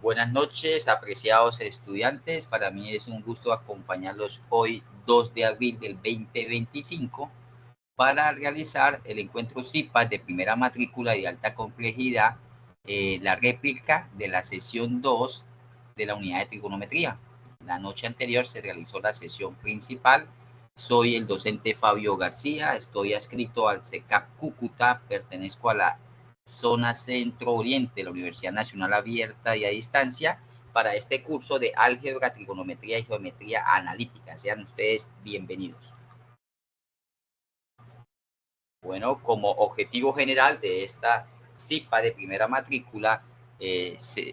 Buenas noches, apreciados estudiantes. Para mí es un gusto acompañarlos hoy, 2 de abril del 2025, para realizar el encuentro CIPAS de primera matrícula y alta complejidad, la réplica de la sesión 2 de la unidad de trigonometría. La noche anterior se realizó la sesión principal. Soy el docente Fabio García, estoy adscrito al CECAP Cúcuta, pertenezco a la zona centro-oriente de la Universidad Nacional Abierta y a Distancia para este curso de álgebra, trigonometría y geometría analítica. Sean ustedes bienvenidos. Bueno, como objetivo general de esta CIPA de primera matrícula,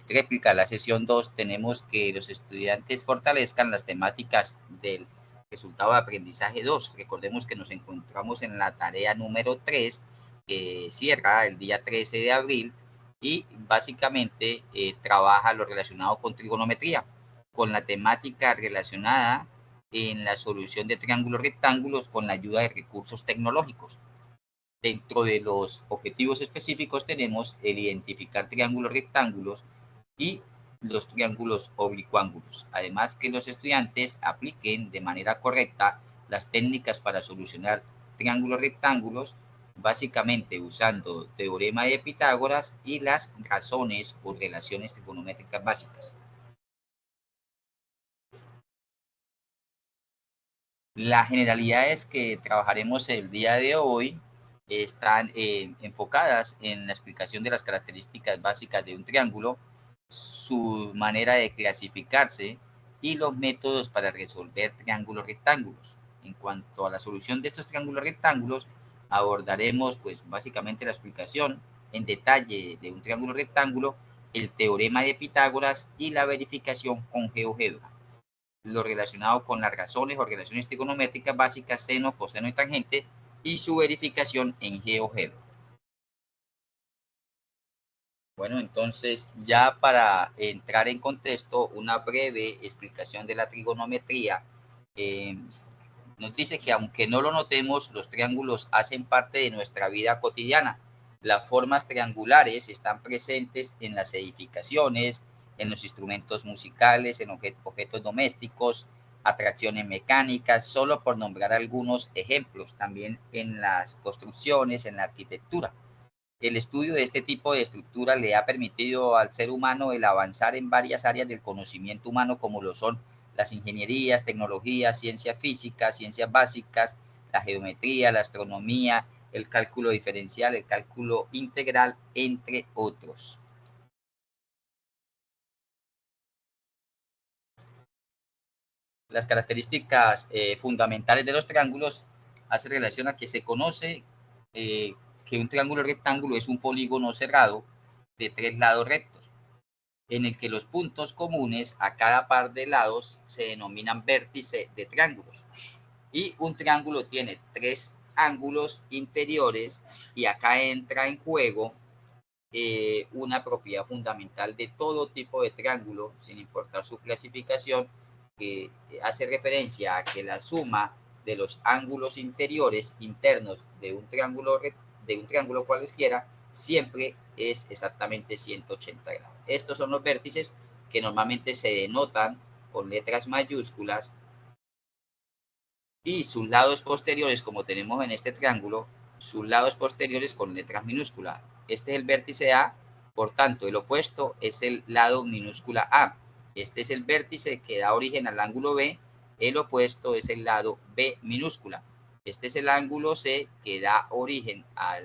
réplica la sesión 2, tenemos que los estudiantes fortalezcan las temáticas del resultado de aprendizaje 2. Recordemos que nos encontramos en la tarea número 3, que cierra el día 13 de abril y básicamente trabaja lo relacionado con trigonometría, con la temática relacionada en la solución de triángulos rectángulos con la ayuda de recursos tecnológicos. Dentro de los objetivos específicos tenemos el identificar triángulos rectángulos y los triángulos oblicuángulos. Además que los estudiantes apliquen de manera correcta las técnicas para solucionar triángulos rectángulos, básicamente usando teorema de Pitágoras y las razones o relaciones trigonométricas básicas. Las generalidades que trabajaremos el día de hoy están enfocadas en la explicación de las características básicas de un triángulo, su manera de clasificarse y los métodos para resolver triángulos rectángulos. En cuanto a la solución de estos triángulos rectángulos, abordaremos pues básicamente la explicación en detalle de un triángulo rectángulo, el teorema de Pitágoras y la verificación con GeoGebra. Lo relacionado con las razones o relaciones trigonométricas básicas, seno, coseno y tangente, y su verificación en GeoGebra. Bueno, entonces ya para entrar en contexto, una breve explicación de la trigonometría. Nos dice que aunque no lo notemos, los triángulos hacen parte de nuestra vida cotidiana. Las formas triangulares están presentes en las edificaciones, en los instrumentos musicales, en objetos domésticos, atracciones mecánicas, solo por nombrar algunos ejemplos, también en las construcciones, en la arquitectura. El estudio de este tipo de estructura le ha permitido al ser humano el avanzar en varias áreas del conocimiento humano, como lo son las ingenierías, tecnologías, ciencia física, ciencias básicas, la geometría, la astronomía, el cálculo diferencial, el cálculo integral, entre otros. Las características fundamentales de los triángulos hace relación a que se conoce que un triángulo rectángulo es un polígono cerrado de 3 lados rectos, en el que los puntos comunes a cada par de lados se denominan vértice de triángulos. Y un triángulo tiene 3 ángulos interiores y acá entra en juego una propiedad fundamental de todo tipo de triángulo, sin importar su clasificación, que hace referencia a que la suma de los ángulos interiores internos de un triángulo cualesquiera siempre es exactamente 180 grados. Estos son los vértices que normalmente se denotan con letras mayúsculas y sus lados posteriores, como tenemos en este triángulo, sus lados posteriores con letras minúsculas. Este es el vértice A, por tanto, el opuesto es el lado minúscula A. Este es el vértice que da origen al ángulo B, el opuesto es el lado B minúscula. Este es el ángulo C que da origen al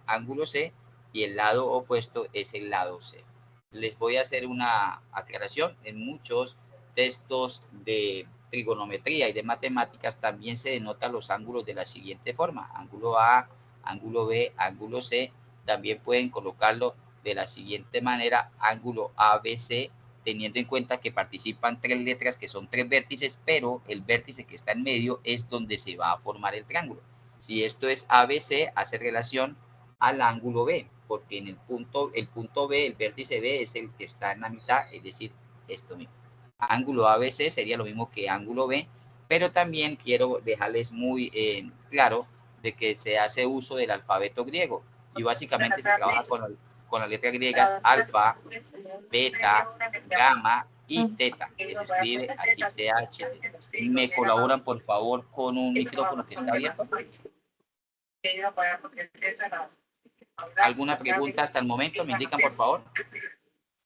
ángulo C y el lado opuesto es el lado C. Les voy a hacer una aclaración. En muchos textos de trigonometría y de matemáticas también se denotan los ángulos de la siguiente forma: ángulo A, ángulo B, ángulo C. También pueden colocarlo de la siguiente manera: ángulo ABC, teniendo en cuenta que participan 3 letras que son 3 vértices, pero el vértice que está en medio es donde se va a formar el triángulo. Si esto es ABC, hace relación al ángulo B, porque en el punto B, el vértice B es el que está en la mitad, es decir, esto mismo. Ángulo ABC sería lo mismo que ángulo B, pero también quiero dejarles muy claro de que se hace uso del alfabeto griego y básicamente se trabaja con las letras griegas alfa, beta, gamma y teta, que se escribe así, TH. ¿Me colaboran, por favor, con un micrófono que está abierto? ¿Alguna pregunta hasta el momento? ¿Me indican, por favor?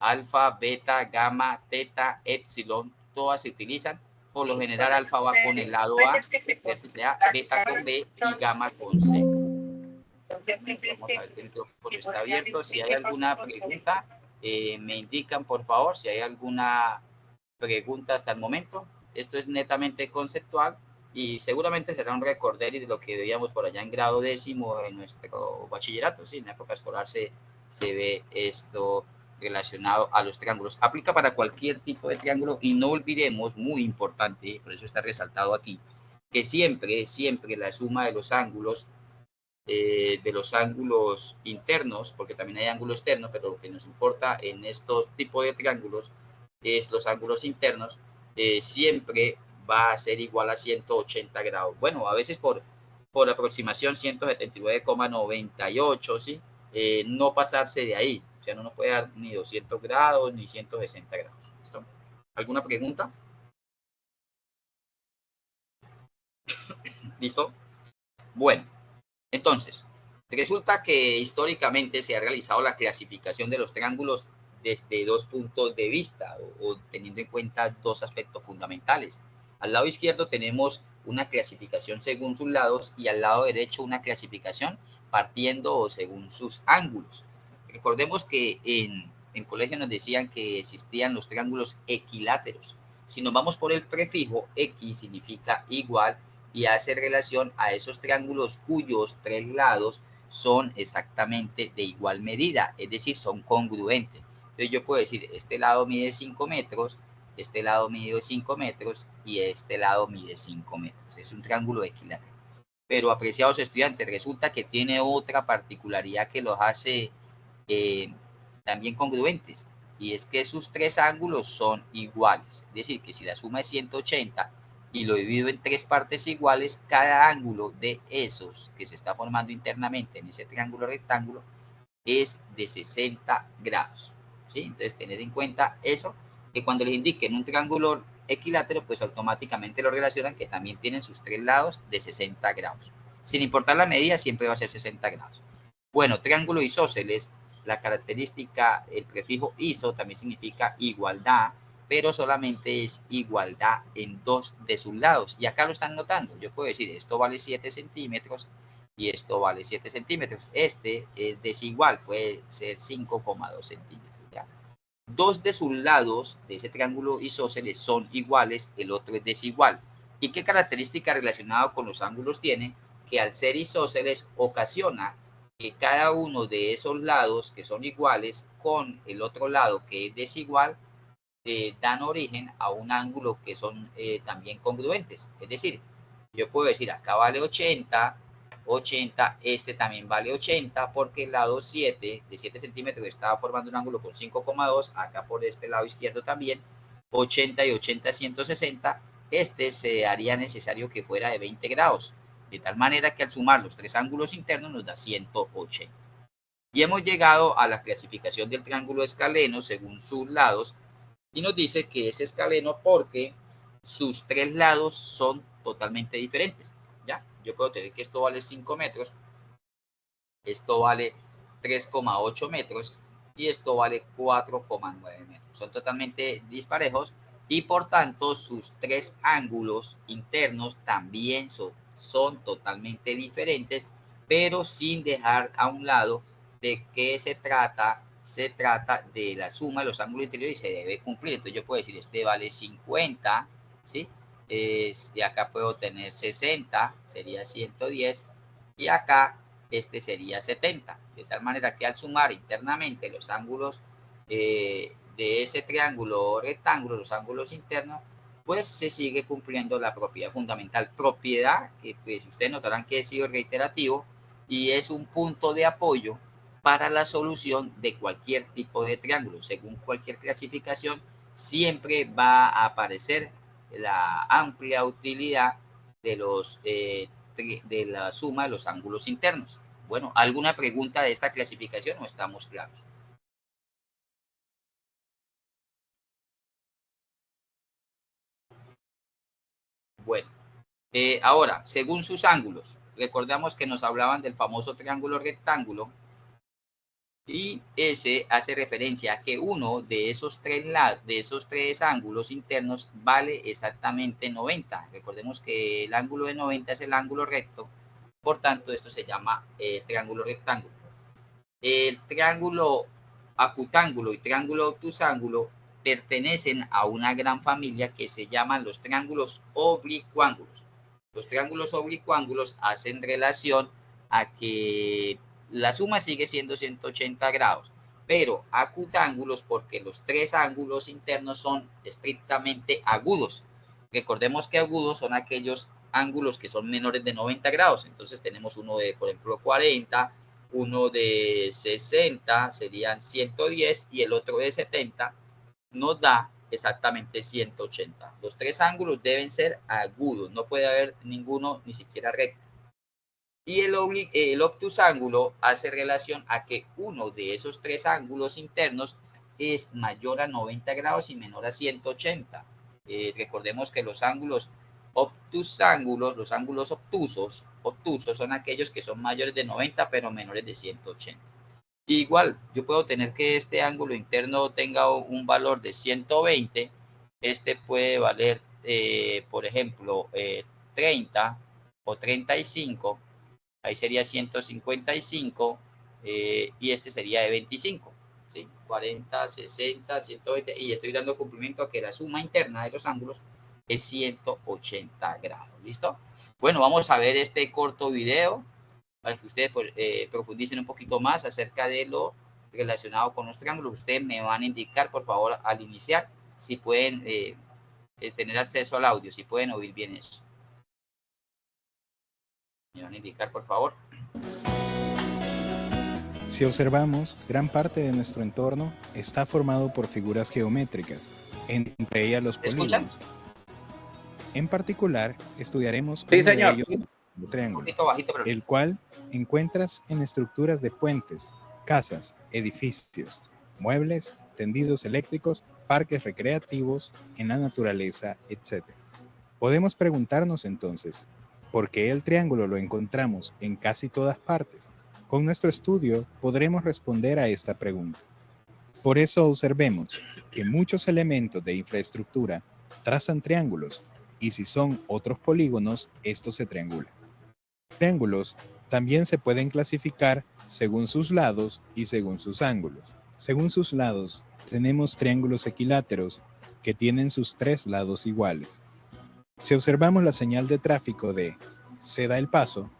Alfa, beta, gamma, teta, epsilon, todas se utilizan. Por lo general, alfa va con el lado A, vértice A, beta con B y gamma con C. Vamos a ver que el micrófono está abierto. Si hay alguna pregunta, me indican, por favor, si hay alguna pregunta hasta el momento. Esto es netamente conceptual y seguramente será un recorder de lo que veíamos por allá en grado décimo en nuestro bachillerato. Sí, en la época escolar se ve esto relacionado a los triángulos. Aplica para cualquier tipo de triángulo y no olvidemos, muy importante, por eso está resaltado aquí, que siempre la suma de los ángulos internos, porque también hay ángulos externos, pero lo que nos importa en estos tipos de triángulos es los ángulos internos, siempre va a ser igual a 180 grados. Bueno, a veces por aproximación 179,98, ¿sí? No pasarse de ahí, o sea, no nos puede dar ni 200 grados ni 160 grados. ¿Listo? ¿Alguna pregunta? ¿Listo? Bueno, entonces, resulta que históricamente se ha realizado la clasificación de los triángulos desde dos puntos de vista o teniendo en cuenta dos aspectos fundamentales. Al lado izquierdo tenemos una clasificación según sus lados y al lado derecho una clasificación partiendo o según sus ángulos. Recordemos que en colegio nos decían que existían los triángulos equiláteros. Si nos vamos por el prefijo, X significa igual y hace relación a esos triángulos cuyos tres lados son exactamente de igual medida, es decir, son congruentes. Entonces yo puedo decir, este lado mide 5 metros, este lado mide 5 metros y este lado mide 5 metros. Es un triángulo equilátero. Pero, apreciados estudiantes, resulta que tiene otra particularidad que los hace también congruentes, y es que sus tres ángulos son iguales. Es decir, que si la suma es 180 y lo divido en tres partes iguales, cada ángulo de esos que se está formando internamente en ese triángulo rectángulo es de 60 grados. ¿Sí? Entonces, tener en cuenta eso, que cuando les indiquen un triángulo equilátero, pues automáticamente lo relacionan que también tienen sus tres lados de 60 grados. Sin importar la medida, siempre va a ser 60 grados. Bueno, triángulo isósceles, la característica, el prefijo iso también significa igualdad, pero solamente es igualdad en dos de sus lados. Y acá lo están notando. Yo puedo decir, esto vale 7 centímetros y esto vale 7 centímetros. Este es desigual, puede ser 5,2 centímetros. ¿Ya? Dos de sus lados de ese triángulo isósceles son iguales, el otro es desigual. ¿Y qué característica relacionada con los ángulos tiene? Que al ser isósceles ocasiona que cada uno de esos lados que son iguales con el otro lado que es desigual dan origen a un ángulo que son también congruentes. Es decir, yo puedo decir acá vale 80, este también vale 80 porque el lado 7 de 7 centímetros estaba formando un ángulo con 5,2, acá por este lado izquierdo también, 80 y 80, 160, este se haría necesario que fuera de 20 grados, de tal manera que al sumar los tres ángulos internos nos da 180. Y hemos llegado a la clasificación del triángulo escaleno según sus lados, y nos dice que es escaleno porque sus tres lados son totalmente diferentes. ¿Ya? Yo puedo tener que esto vale 5 metros, esto vale 3,8 metros y esto vale 4,9 metros. Son totalmente disparejos y por tanto sus tres ángulos internos también son totalmente diferentes, pero sin dejar a un lado de qué se trata de la suma de los ángulos interiores y se debe cumplir. Entonces yo puedo decir, este vale 50, ¿sí? Y acá puedo tener 60, sería 110, y acá este sería 70. De tal manera que al sumar internamente los ángulos de ese triángulo o rectángulo, los ángulos internos, pues se sigue cumpliendo la propiedad fundamental. Propiedad que pues ustedes notarán que he sido reiterativo y es un punto de apoyo para la solución de cualquier tipo de triángulo. Según cualquier clasificación, siempre va a aparecer la amplia utilidad de la suma de los ángulos internos. Bueno, ¿alguna pregunta de esta clasificación o estamos claros? Bueno, ahora, según sus ángulos, recordamos que nos hablaban del famoso triángulo rectángulo, y ese hace referencia a que uno de esos tres ángulos internos vale exactamente 90. Recordemos que el ángulo de 90 es el ángulo recto, por tanto esto se llama triángulo rectángulo. El triángulo acutángulo y triángulo obtusángulo pertenecen a una gran familia que se llaman los triángulos oblicuángulos. Los triángulos oblicuángulos hacen relación a que la suma sigue siendo 180 grados, pero acutángulos porque los tres ángulos internos son estrictamente agudos. Recordemos que agudos son aquellos ángulos que son menores de 90 grados. Entonces tenemos uno de, por ejemplo, 40, uno de 60, serían 110, y el otro de 70 nos da exactamente 180. Los tres ángulos deben ser agudos, no puede haber ninguno ni siquiera recto. Y el obtusángulo hace relación a que uno de esos tres ángulos internos es mayor a 90 grados y menor a 180. Recordemos que los ángulos obtusángulos, los ángulos obtusos son aquellos que son mayores de 90 pero menores de 180. Igual, yo puedo tener que este ángulo interno tenga un valor de 120, este puede valer, por ejemplo, 30 o 35, ahí sería 155, y este sería de 25, ¿sí? 40, 60, 120, y estoy dando cumplimiento a que la suma interna de los ángulos es 180 grados, ¿listo? Bueno, vamos a ver este corto video para que ustedes profundicen un poquito más acerca de lo relacionado con los triángulos. Ustedes me van a indicar, por favor, al iniciar, si pueden tener acceso al audio, si pueden oír bien eso. Me van a indicar, por favor. Si observamos, gran parte de nuestro entorno está formado por figuras geométricas, entre ellas los polígonos. ¿Escuchan? En particular, estudiaremos uno de ellos, el triángulo, el cual encuentras en estructuras de puentes, casas, edificios, muebles, tendidos eléctricos, parques recreativos, en la naturaleza, etc. Podemos preguntarnos entonces, ¿por qué el triángulo lo encontramos en casi todas partes? Con nuestro estudio podremos responder a esta pregunta. Por eso observemos que muchos elementos de infraestructura trazan triángulos, y si son otros polígonos, estos se triangulan. Triángulos también se pueden clasificar según sus lados y según sus ángulos. Según sus lados, tenemos triángulos equiláteros que tienen sus tres lados iguales. Si observamos la señal de tráfico de ceda el paso,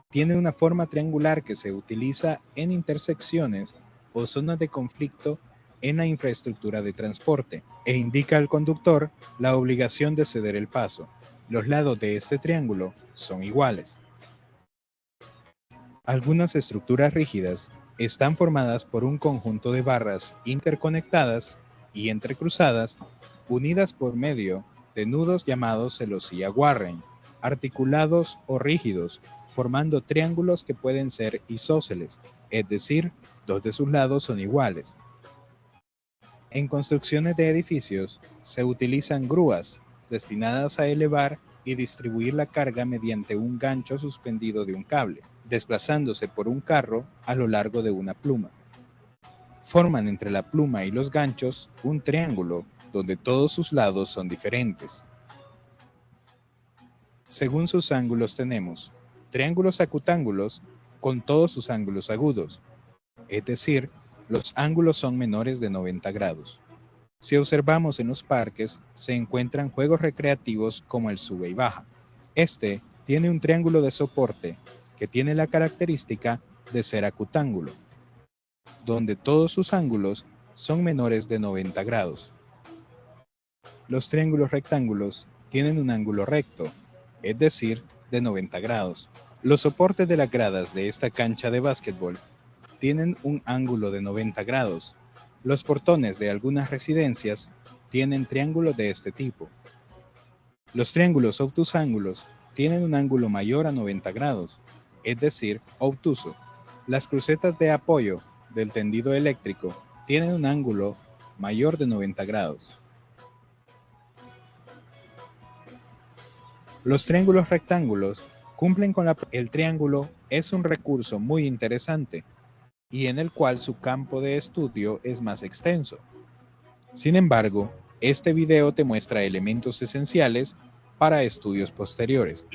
tiene una forma triangular que se utiliza en intersecciones o zonas de conflicto en la infraestructura de transporte e indica al conductor la obligación de ceder el paso. Los lados de este triángulo son iguales. Algunas estructuras rígidas están formadas por un conjunto de barras interconectadas y entrecruzadas, unidas por medio de nudos llamados celosía Warren, articulados o rígidos, formando triángulos que pueden ser isósceles, es decir, dos de sus lados son iguales. En construcciones de edificios se utilizan grúas destinadas a elevar y distribuir la carga mediante un gancho suspendido de un cable, desplazándose por un carro a lo largo de una pluma. Forman entre la pluma y los ganchos un triángulo donde todos sus lados son diferentes. Según sus ángulos tenemos triángulos acutángulos con todos sus ángulos agudos, es decir, los ángulos son menores de 90 grados. Si observamos en los parques, se encuentran juegos recreativos como el sube y baja. Este tiene un triángulo de soporte que tiene la característica de ser acutángulo, donde todos sus ángulos son menores de 90 grados. Los triángulos rectángulos tienen un ángulo recto, es decir, de 90 grados. Los soportes de las gradas de esta cancha de básquetbol tienen un ángulo de 90 grados. Los portones de algunas residencias tienen triángulos de este tipo. Los triángulos obtusángulos tienen un ángulo mayor a 90 grados, es decir, obtuso. Las crucetas de apoyo del tendido eléctrico tienen un ángulo mayor de 90 grados. Los triángulos rectángulos cumplen con el triángulo es un recurso muy interesante y en el cual su campo de estudio es más extenso. Sin embargo, este video te muestra elementos esenciales para estudios posteriores.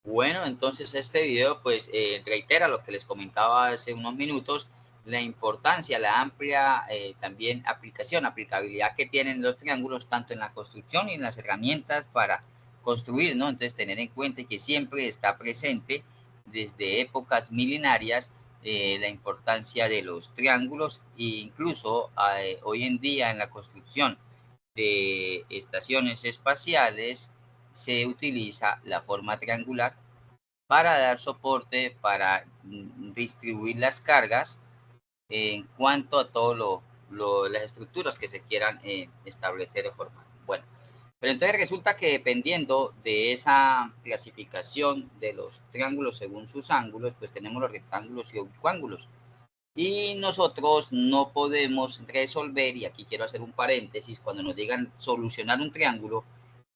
Bueno, entonces este video pues reitera lo que les comentaba hace unos minutos, la importancia, la amplia también aplicabilidad que tienen los triángulos tanto en la construcción y en las herramientas para construir, ¿no? Entonces tener en cuenta que siempre está presente desde épocas milenarias la importancia de los triángulos e incluso hoy en día en la construcción de estaciones espaciales se utiliza la forma triangular para dar soporte, para distribuir las cargas en cuanto a todas las estructuras que se quieran establecer o formar. Bueno, pero entonces resulta que dependiendo de esa clasificación de los triángulos según sus ángulos, pues tenemos los rectángulos y oblicuángulos. Y nosotros no podemos resolver, y aquí quiero hacer un paréntesis, cuando nos digan solucionar un triángulo,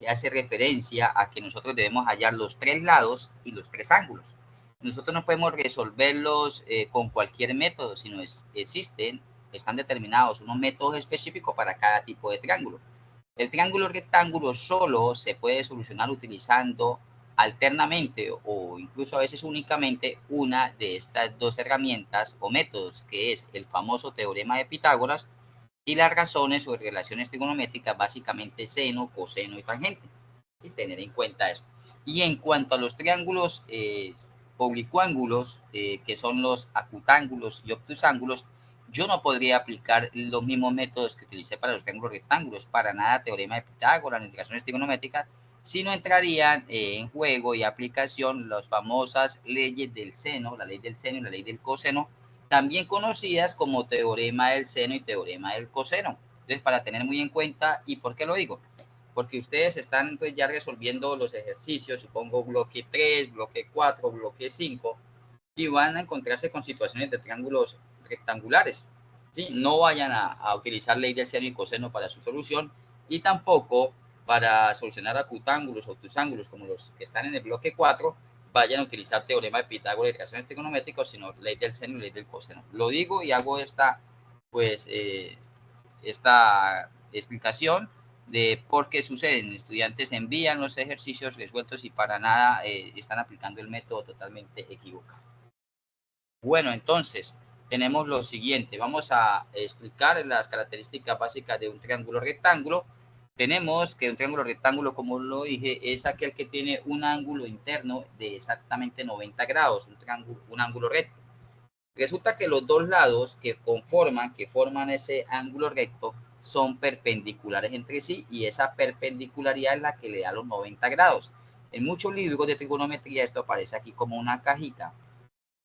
hace referencia a que nosotros debemos hallar los tres lados y los tres ángulos. Nosotros no podemos resolverlos con cualquier método, sino están determinados unos métodos específicos para cada tipo de triángulo. El triángulo rectángulo solo se puede solucionar utilizando alternamente o incluso a veces únicamente una de estas dos herramientas o métodos, que es el famoso teorema de Pitágoras y las razones o relaciones trigonométricas, básicamente seno, coseno y tangente. ¿Sí? Tener en cuenta eso. Y en cuanto a los triángulos oblicuángulos, que son los acutángulos y obtusángulos, yo no podría aplicar los mismos métodos que utilicé para los triángulos rectángulos, para nada teorema de Pitágoras ni relaciones trigonométricas, sino entrarían en juego y aplicación las famosas leyes del seno, la ley del seno y la ley del coseno, también conocidas como teorema del seno y teorema del coseno. Entonces, para tener muy en cuenta, ¿y por qué lo digo? Porque ustedes están pues ya resolviendo los ejercicios, supongo bloque 3, bloque 4, bloque 5, y van a encontrarse con situaciones de triángulos rectangulares. ¿Sí? No vayan a utilizar ley del seno y coseno para su solución, y tampoco para solucionar acutángulos o obtusángulos como los que están en el bloque 4, vayan a utilizar teorema de Pitágoras y relaciones trigonométricas, sino ley del seno y ley del coseno. Lo digo y hago esta explicación de por qué suceden. Estudiantes envían los ejercicios resueltos y para nada están aplicando el método totalmente equivocado. Bueno, entonces tenemos lo siguiente. Vamos a explicar las características básicas de un triángulo rectángulo. Tenemos que un triángulo rectángulo, como lo dije, es aquel que tiene un ángulo interno de exactamente 90 grados, un ángulo recto. Resulta que los dos lados que forman ese ángulo recto son perpendiculares entre sí, y esa perpendicularidad es la que le da los 90 grados. En muchos libros de trigonometría esto aparece aquí como una cajita,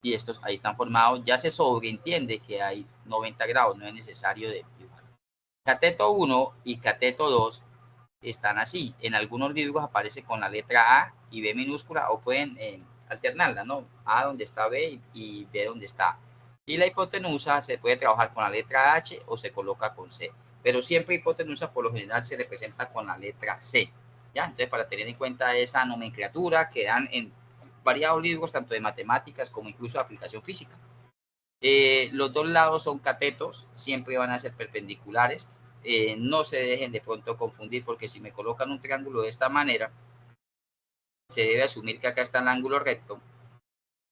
y estos ahí están formados. Ya se sobreentiende que hay 90 grados, no es necesario dibujar. Cateto 1 y cateto 2 están así. En algunos libros aparece con la letra A y B minúscula, o pueden alternarla, ¿no? A donde está B y B donde está A. Y la hipotenusa se puede trabajar con la letra H o se coloca con C, pero siempre hipotenusa por lo general se representa con la letra C. ¿Ya? Entonces, para tener en cuenta esa nomenclatura que dan en variados libros, tanto de matemáticas como incluso de aplicación física. Los dos lados son catetos, siempre van a ser perpendiculares. No se dejen de pronto confundir, porque si me colocan un triángulo de esta manera, se debe asumir que acá está el ángulo recto,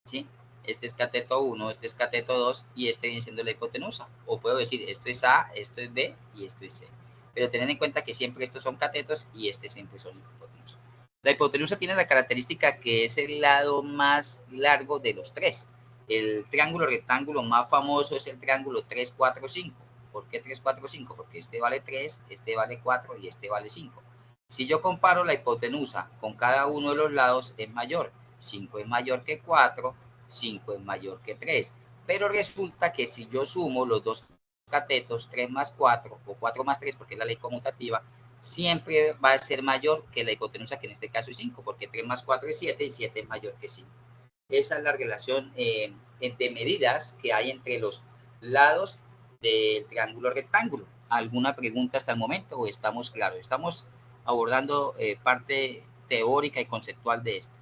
¿sí? Este es cateto 1, este es cateto 2 y este viene siendo la hipotenusa. O puedo decir, esto es A, esto es B y esto es C. Pero tened en cuenta que siempre estos son catetos y este siempre son hipotenusa. La hipotenusa tiene la característica que es el lado más largo de los tres. El triángulo rectángulo más famoso es el triángulo 3, 4, 5. ¿Por qué 3, 4, 5? Porque este vale 3, este vale 4 y este vale 5. Si yo comparo la hipotenusa con cada uno de los lados, es mayor. 5 es mayor que 4, 5 es mayor que 3. Pero resulta que si yo sumo los dos catetos, 3 más 4 o 4 más 3, porque es la ley conmutativa, siempre va a ser mayor que la hipotenusa, que en este caso es 5, porque 3 más 4 es 7 y 7 es mayor que 5. Esa es la relación de medidas que hay entre los lados del triángulo rectángulo. ¿Alguna pregunta hasta el momento o estamos claros? ¿Estamos abordando parte teórica y conceptual de esto.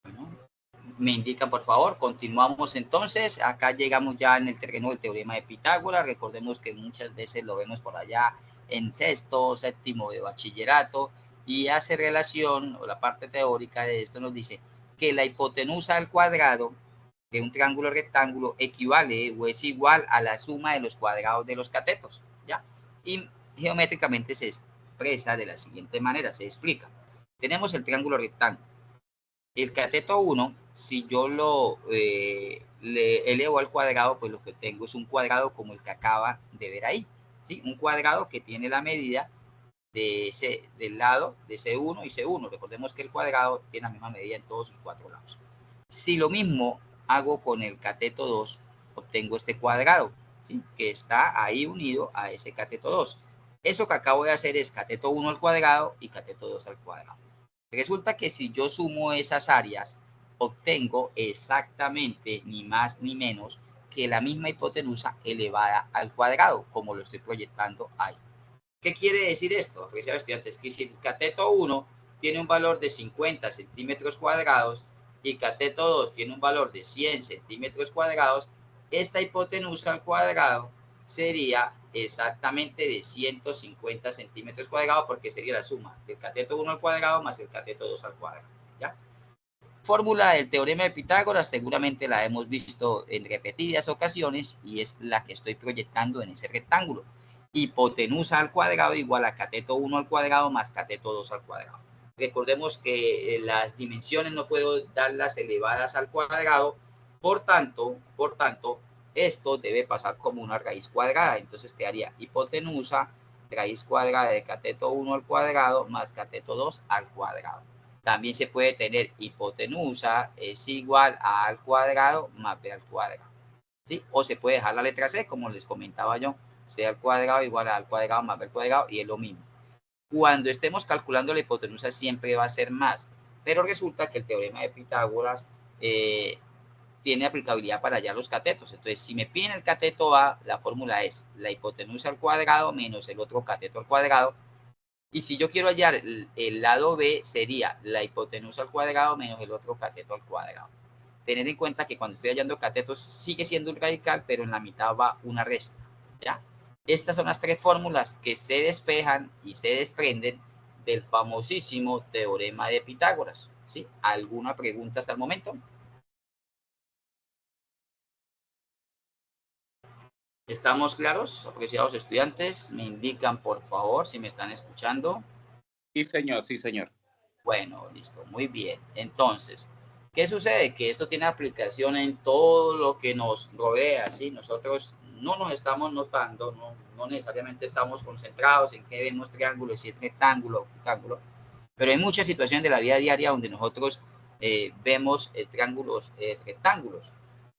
Bueno, me indican, por favor, continuamos entonces. Acá llegamos ya en el terreno del teorema de Pitágoras. Recordemos que muchas veces lo vemos por allá en sexto, séptimo de bachillerato, y hace relación, o la parte teórica de esto nos dice que la hipotenusa al cuadrado de un triángulo rectángulo equivale o es igual a la suma de los cuadrados de los catetos, ¿ya? Y geométricamente se expresa de la siguiente manera, se explica. Tenemos el triángulo rectángulo. El cateto 1, si yo lo le elevo al cuadrado, pues lo que tengo es un cuadrado como el que acaba de ver ahí, ¿sí? Un cuadrado que tiene la medida del lado de C1 y C1. Recordemos que el cuadrado tiene la misma medida en todos sus cuatro lados. Si lo mismo hago con el cateto 2, obtengo este cuadrado, ¿sí? Que está ahí unido a ese cateto 2. Eso que acabo de hacer es cateto 1 al cuadrado y cateto 2 al cuadrado. Resulta que si yo sumo esas áreas, obtengo exactamente ni más ni menos que la misma hipotenusa elevada al cuadrado, como lo estoy proyectando ahí. ¿Qué quiere decir esto, apreciados estudiantes? Que si el cateto 1 tiene un valor de 50 centímetros cuadrados y cateto 2 tiene un valor de 100 centímetros cuadrados, esta hipotenusa al cuadrado sería exactamente de 150 centímetros cuadrados, porque sería la suma del cateto 1 al cuadrado más el cateto 2 al cuadrado, ¿ya? Fórmula del teorema de Pitágoras, seguramente la hemos visto en repetidas ocasiones y es la que estoy proyectando en ese rectángulo. Hipotenusa al cuadrado igual a cateto 1 al cuadrado más cateto 2 al cuadrado. Recordemos que las dimensiones no puedo darlas elevadas al cuadrado, por tanto, esto debe pasar como una raíz cuadrada. Entonces quedaría hipotenusa, raíz cuadrada de cateto 1 al cuadrado más cateto 2 al cuadrado. También se puede tener hipotenusa es igual a al cuadrado más b al cuadrado, ¿sí? O se puede dejar la letra c, como les comentaba yo, c al cuadrado igual a al cuadrado más b al cuadrado, y es lo mismo. Cuando estemos calculando la hipotenusa siempre va a ser más, pero resulta que el teorema de Pitágoras tiene aplicabilidad para hallar los catetos. Entonces, si me piden el cateto A, la fórmula es la hipotenusa al cuadrado menos el otro cateto al cuadrado. Y si yo quiero hallar el lado B, sería la hipotenusa al cuadrado menos el otro cateto al cuadrado. Tener en cuenta que cuando estoy hallando catetos sigue siendo un radical, pero en la mitad va una resta, ¿ya? Estas son las tres fórmulas que se despejan y se desprenden del famosísimo teorema de Pitágoras, ¿sí? ¿Alguna pregunta hasta el momento? ¿Estamos claros, apreciados estudiantes? Me indican, por favor, si me están escuchando. Sí, señor, sí, señor. Bueno, listo, muy bien. Entonces, ¿qué sucede? Que esto tiene aplicación en todo lo que nos rodea, ¿sí? Nosotros no nos estamos notando, no necesariamente estamos concentrados en qué vemos triángulo, si es rectángulo o rectángulo, pero hay muchas situaciones de la vida diaria donde nosotros vemos triángulos, rectángulos.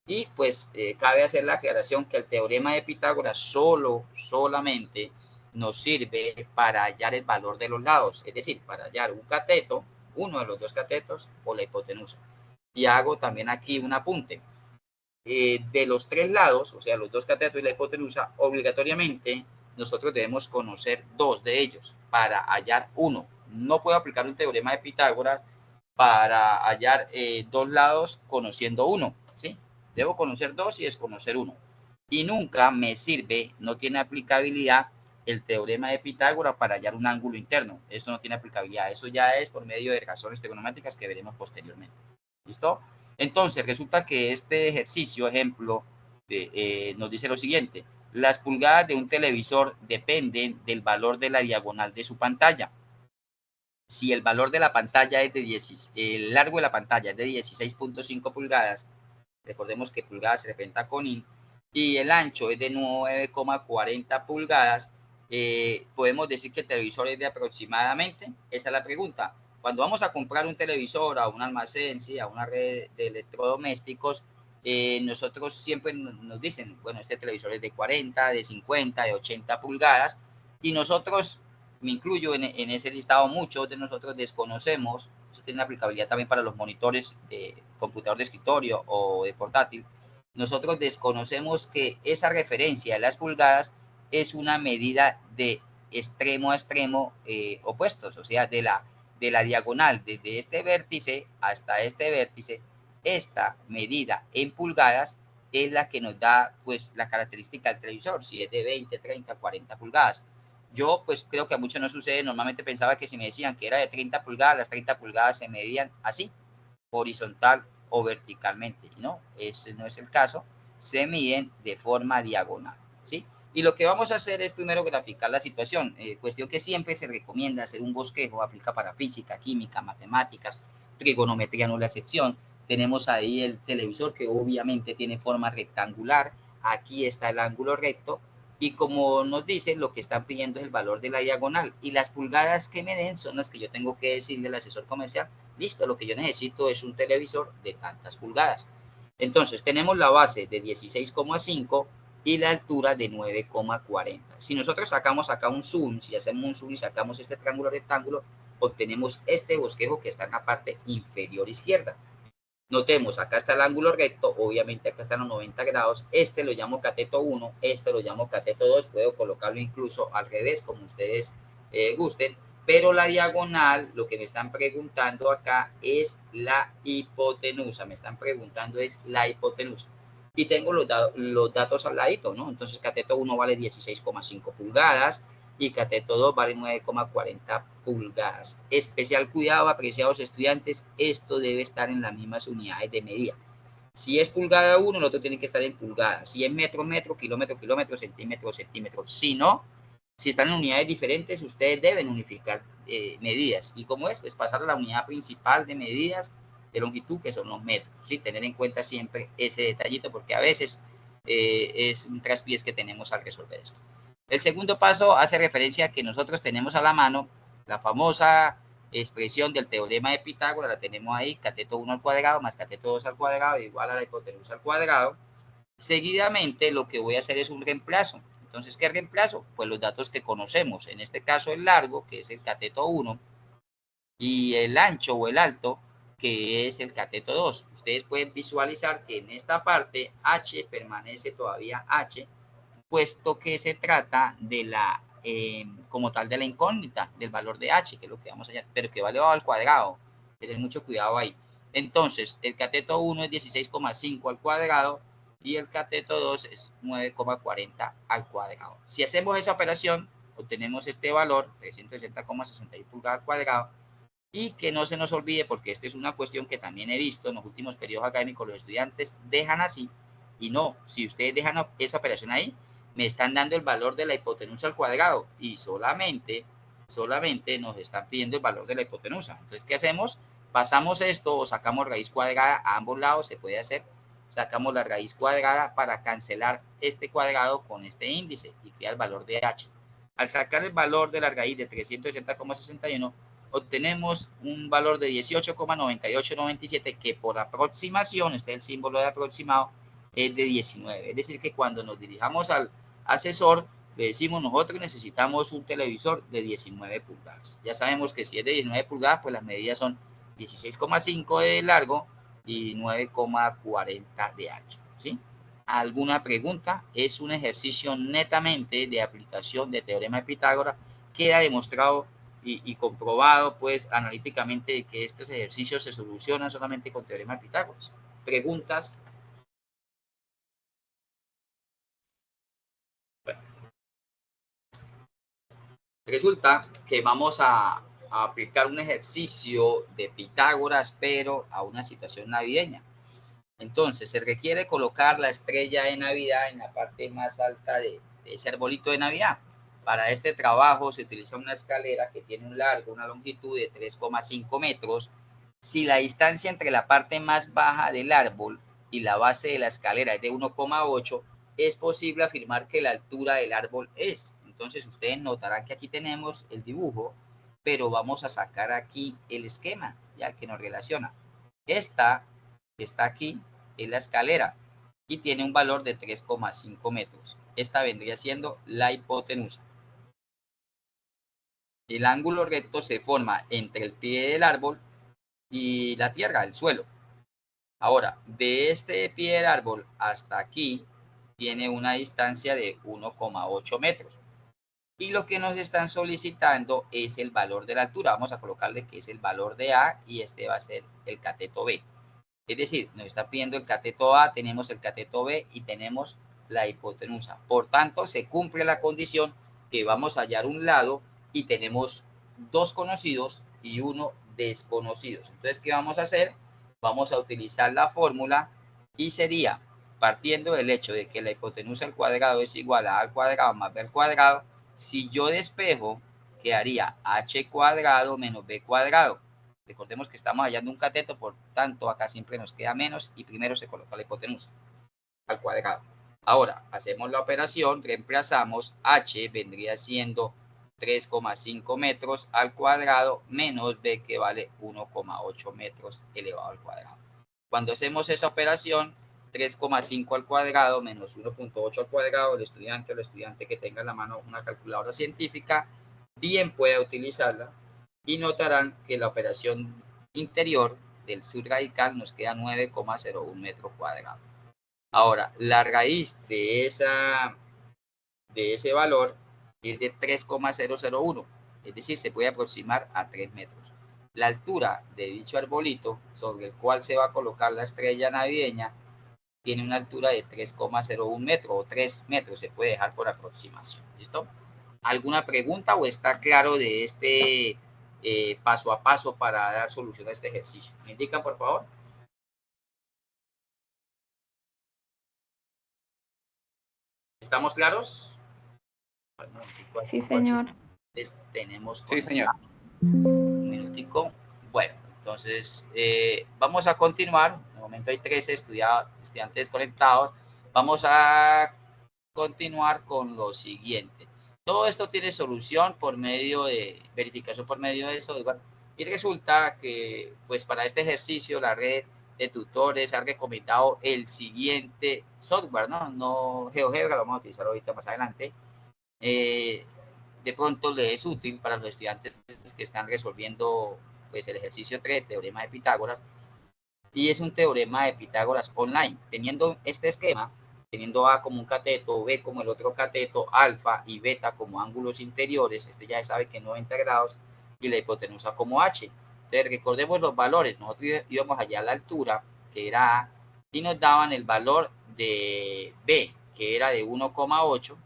Y pues cabe hacer la aclaración que el teorema de Pitágoras solamente nos sirve para hallar el valor de los lados, es decir, para hallar un cateto, uno de los dos catetos o la hipotenusa. Y hago también aquí un apunte. De los tres lados, o sea, los dos catetos y la hipotenusa, obligatoriamente nosotros debemos conocer dos de ellos para hallar uno. No puedo aplicar un teorema de Pitágoras para hallar dos lados conociendo uno, ¿sí? Debo conocer dos y desconocer uno. Y nunca me sirve, no tiene aplicabilidad el teorema de Pitágoras para hallar un ángulo interno. Eso no tiene aplicabilidad. Eso ya es por medio de razones trigonométricas que veremos posteriormente. ¿Listo? Entonces, resulta que este ejercicio, ejemplo, nos dice lo siguiente. Las pulgadas de un televisor dependen del valor de la diagonal de su pantalla. Si el valor de la pantalla es de 16, el largo de la pantalla es de 16.5 pulgadas, recordemos que pulgadas se representa con in, y el ancho es de 9,40 pulgadas, podemos decir que el televisor es de aproximadamente, esta es la pregunta, cuando vamos a comprar un televisor a un almacén, ¿sí? A una red de electrodomésticos, nosotros siempre nos dicen, bueno, este televisor es de 40, de 50, de 80 pulgadas, y nosotros, me incluyo en ese listado, muchos de nosotros desconocemos, eso tiene aplicabilidad también para los monitores de computador de escritorio o de portátil, nosotros desconocemos que esa referencia de las pulgadas es una medida de extremo a extremo opuestos, o sea, de la diagonal desde este vértice hasta este vértice, esta medida en pulgadas es la que nos da pues la característica del televisor, si es de 20, 30, 40 pulgadas. Yo pues creo que a muchos no sucede, normalmente pensaba que si me decían que era de 30 pulgadas, las 30 pulgadas se medían así, horizontal o verticalmente, ¿no? Ese no es el caso, se miden de forma diagonal, ¿sí? Y lo que vamos a hacer es primero graficar la situación, cuestión que siempre se recomienda hacer un bosquejo, aplica para física, química, matemáticas, trigonometría no la excepción. Tenemos ahí el televisor que obviamente tiene forma rectangular, aquí está el ángulo recto, y como nos dicen, lo que están pidiendo es el valor de la diagonal, y las pulgadas que me den son las que yo tengo que decirle al asesor comercial, listo, lo que yo necesito es un televisor de tantas pulgadas. Entonces tenemos la base de 16,5 y la altura de 9,40. Si nosotros sacamos acá un zoom, si hacemos un zoom y sacamos este triángulo rectángulo, obtenemos este bosquejo que está en la parte inferior izquierda. Notemos, acá está el ángulo recto, obviamente acá están los 90 grados, este lo llamo cateto 1, este lo llamo cateto 2, puedo colocarlo incluso al revés, como ustedes gusten, pero la diagonal, lo que me están preguntando acá es la hipotenusa, me están preguntando es la hipotenusa. Y tengo los datos al ladito, ¿no? Entonces cateto 1 vale 16,5 pulgadas, y cateto 2 vale 9,40 pulgadas. Especial cuidado, apreciados estudiantes, esto debe estar en las mismas unidades de medida. Si es pulgada 1, el otro tiene que estar en pulgadas. Si es metro, metro, kilómetro, kilómetro, centímetro, centímetro. Si no, si están en unidades diferentes, ustedes deben unificar medidas. ¿Y cómo es? Pues pasar a la unidad principal de medidas de longitud, que son los metros. ¿Sí? Tener en cuenta siempre ese detallito, porque a veces es un traspiés que tenemos al resolver esto. El segundo paso hace referencia a que nosotros tenemos a la mano la famosa expresión del teorema de Pitágoras, la tenemos ahí, cateto 1 al cuadrado más cateto 2 al cuadrado igual a la hipotenusa al cuadrado. Seguidamente lo que voy a hacer es un reemplazo. Entonces, ¿qué reemplazo? Pues los datos que conocemos, en este caso el largo, que es el cateto 1, y el ancho o el alto, que es el cateto 2. Ustedes pueden visualizar que en esta parte H permanece todavía H, puesto que se trata de la, como tal, de la incógnita, del valor de H, que es lo que vamos allá, pero que va elevado al cuadrado. Tener mucho cuidado ahí. Entonces, el cateto 1 es 16,5 al cuadrado y el cateto 2 es 9,40 al cuadrado. Si hacemos esa operación, obtenemos este valor, 360,61 pulgadas al cuadrado, y que no se nos olvide, porque esta es una cuestión que también he visto en los últimos periodos académicos, los estudiantes dejan así, y no, si ustedes dejan esa operación ahí, me están dando el valor de la hipotenusa al cuadrado, y solamente nos están pidiendo el valor de la hipotenusa. Entonces, ¿qué hacemos? Pasamos esto o sacamos raíz cuadrada a ambos lados, se puede hacer, sacamos la raíz cuadrada para cancelar este cuadrado con este índice y queda el valor de h. Al sacar el valor de la raíz de 360,61, obtenemos un valor de 18,9897 que por aproximación, este es el símbolo de aproximado, es de 19. Es decir, que cuando nos dirijamos al asesor, le decimos nosotros necesitamos un televisor de 19 pulgadas. Ya sabemos que si es de 19 pulgadas, pues las medidas son 16,5 de largo y 9,40 de ancho, ¿sí? ¿Alguna pregunta? Es un ejercicio netamente de aplicación de teorema de Pitágoras. Queda demostrado y comprobado, pues, analíticamente que estos ejercicios se solucionan solamente con teorema de Pitágoras. ¿Preguntas? Bueno, resulta que vamos a aplicar un ejercicio de Pitágoras, pero a una situación navideña. Entonces, se requiere colocar la estrella de Navidad en la parte más alta de ese arbolito de Navidad. Para este trabajo se utiliza una escalera que tiene un largo, una longitud de 3,5 metros. Si la distancia entre la parte más baja del árbol y la base de la escalera es de 1,8, es posible afirmar que la altura del árbol es. Entonces, ustedes notarán que aquí tenemos el dibujo, pero vamos a sacar aquí el esquema, ya que nos relaciona. Esta está aquí, es la escalera y tiene un valor de 3,5 metros. Esta vendría siendo la hipotenusa. El ángulo recto se forma entre el pie del árbol y la tierra, el suelo. Ahora, de este pie del árbol hasta aquí tiene una distancia de 1,8 metros. Y lo que nos están solicitando es el valor de la altura. Vamos a colocarle que es el valor de A y este va a ser el cateto B. Es decir, nos está pidiendo el cateto A, tenemos el cateto B y tenemos la hipotenusa. Por tanto, se cumple la condición que vamos a hallar un lado y tenemos dos conocidos y uno desconocidos. Entonces, ¿qué vamos a hacer? Vamos a utilizar la fórmula y sería, partiendo del hecho de que la hipotenusa al cuadrado es igual a A al cuadrado más B al cuadrado, si yo despejo, quedaría h cuadrado menos b cuadrado. Recordemos que estamos hallando un cateto, por tanto acá siempre nos queda menos y primero se coloca la hipotenusa al cuadrado. Ahora, hacemos la operación, reemplazamos h, vendría siendo 3,5 metros al cuadrado menos b, que vale 1,8 metros elevado al cuadrado. Cuando hacemos esa operación, 3,5 al cuadrado menos 1,8 al cuadrado, el estudiante o la estudiante que tenga en la mano una calculadora científica, bien puede utilizarla y notarán que la operación interior del subradical nos queda 9,01 metros cuadrados. Ahora, la raíz de ese valor es de 3,001, es decir, se puede aproximar a 3 metros. La altura de dicho arbolito sobre el cual se va a colocar la estrella navideña tiene una altura de 3,01 metros o 3 metros, se puede dejar por aproximación. ¿Listo? ¿Alguna pregunta o está claro de este paso a paso para dar solución a este ejercicio? ¿Me indican, por favor? ¿Estamos claros? Sí, señor. Tenemos sí, señor. Un minutico. Bueno, entonces vamos a continuar. De momento hay 13 estudiantes conectados. Vamos a continuar con lo siguiente. Todo esto tiene solución por medio de verificación por medio de software. Y resulta que, pues, para este ejercicio, la red de tutores ha recomendado el siguiente software, ¿no? No GeoGebra, lo vamos a utilizar ahorita más adelante. De pronto le es útil para los estudiantes que están resolviendo, pues, el ejercicio 3, teorema de Pitágoras, y es un teorema de Pitágoras online. Teniendo este esquema, teniendo A como un cateto, B como el otro cateto, alfa y beta como ángulos interiores, este ya se sabe que 90 grados, y la hipotenusa como H. Entonces recordemos los valores, nosotros íbamos allá a la altura, que era A, y nos daban el valor de B, que era de 1,8,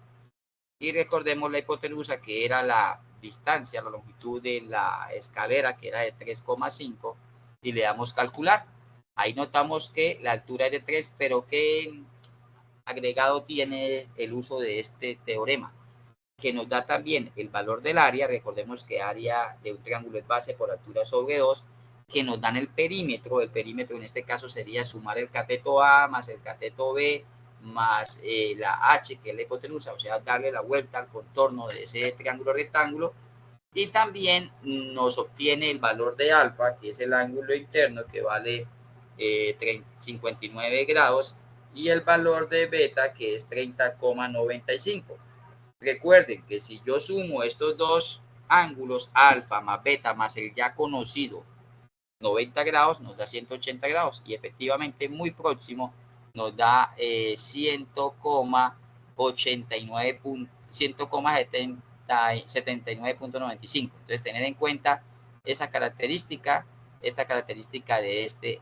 y recordemos la hipotenusa, que era la distancia, la longitud de la escalera, que era de 3,5, y le damos calcular. Ahí notamos que la altura es de 3, pero ¿qué agregado tiene el uso de este teorema? Que nos da también el valor del área. Recordemos que área de un triángulo es base por altura sobre 2, que nos dan el perímetro. El perímetro en este caso sería sumar el cateto A más el cateto B más la H, que es la hipotenusa, o sea, darle la vuelta al contorno de ese triángulo rectángulo. Y también nos obtiene el valor de alfa, que es el ángulo interno, que vale 59 grados, y el valor de beta, que es 30,95. Recuerden que si yo sumo estos dos ángulos, alfa más beta más el ya conocido 90 grados, nos da 180 grados, y efectivamente muy próximo nos da 100,79.95. Entonces, tener en cuenta esa característica, esta característica de este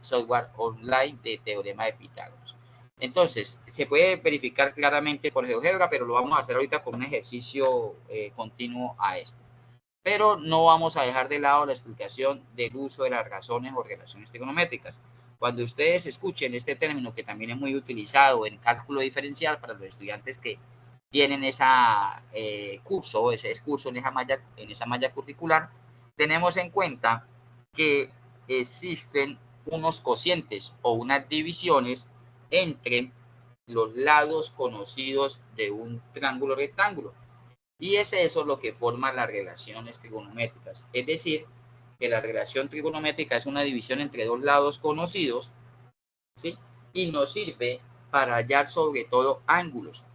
software online de teorema de Pitágoras. Entonces, se puede verificar claramente por GeoGebra, pero lo vamos a hacer ahorita con un ejercicio continuo a esto. Pero no vamos a dejar de lado la explicación del uso de las razones o relaciones trigonométricas. Cuando ustedes escuchen este término, que también es muy utilizado en cálculo diferencial para los estudiantes que tienen ese curso en esa malla curricular, tenemos en cuenta que existen unos cocientes o unas divisiones entre los lados conocidos de un triángulo rectángulo. Y es eso lo que forma las relaciones trigonométricas. Es decir, que la relación trigonométrica es una división entre dos lados conocidos, ¿sí? Y nos sirve para hallar sobre todo ángulos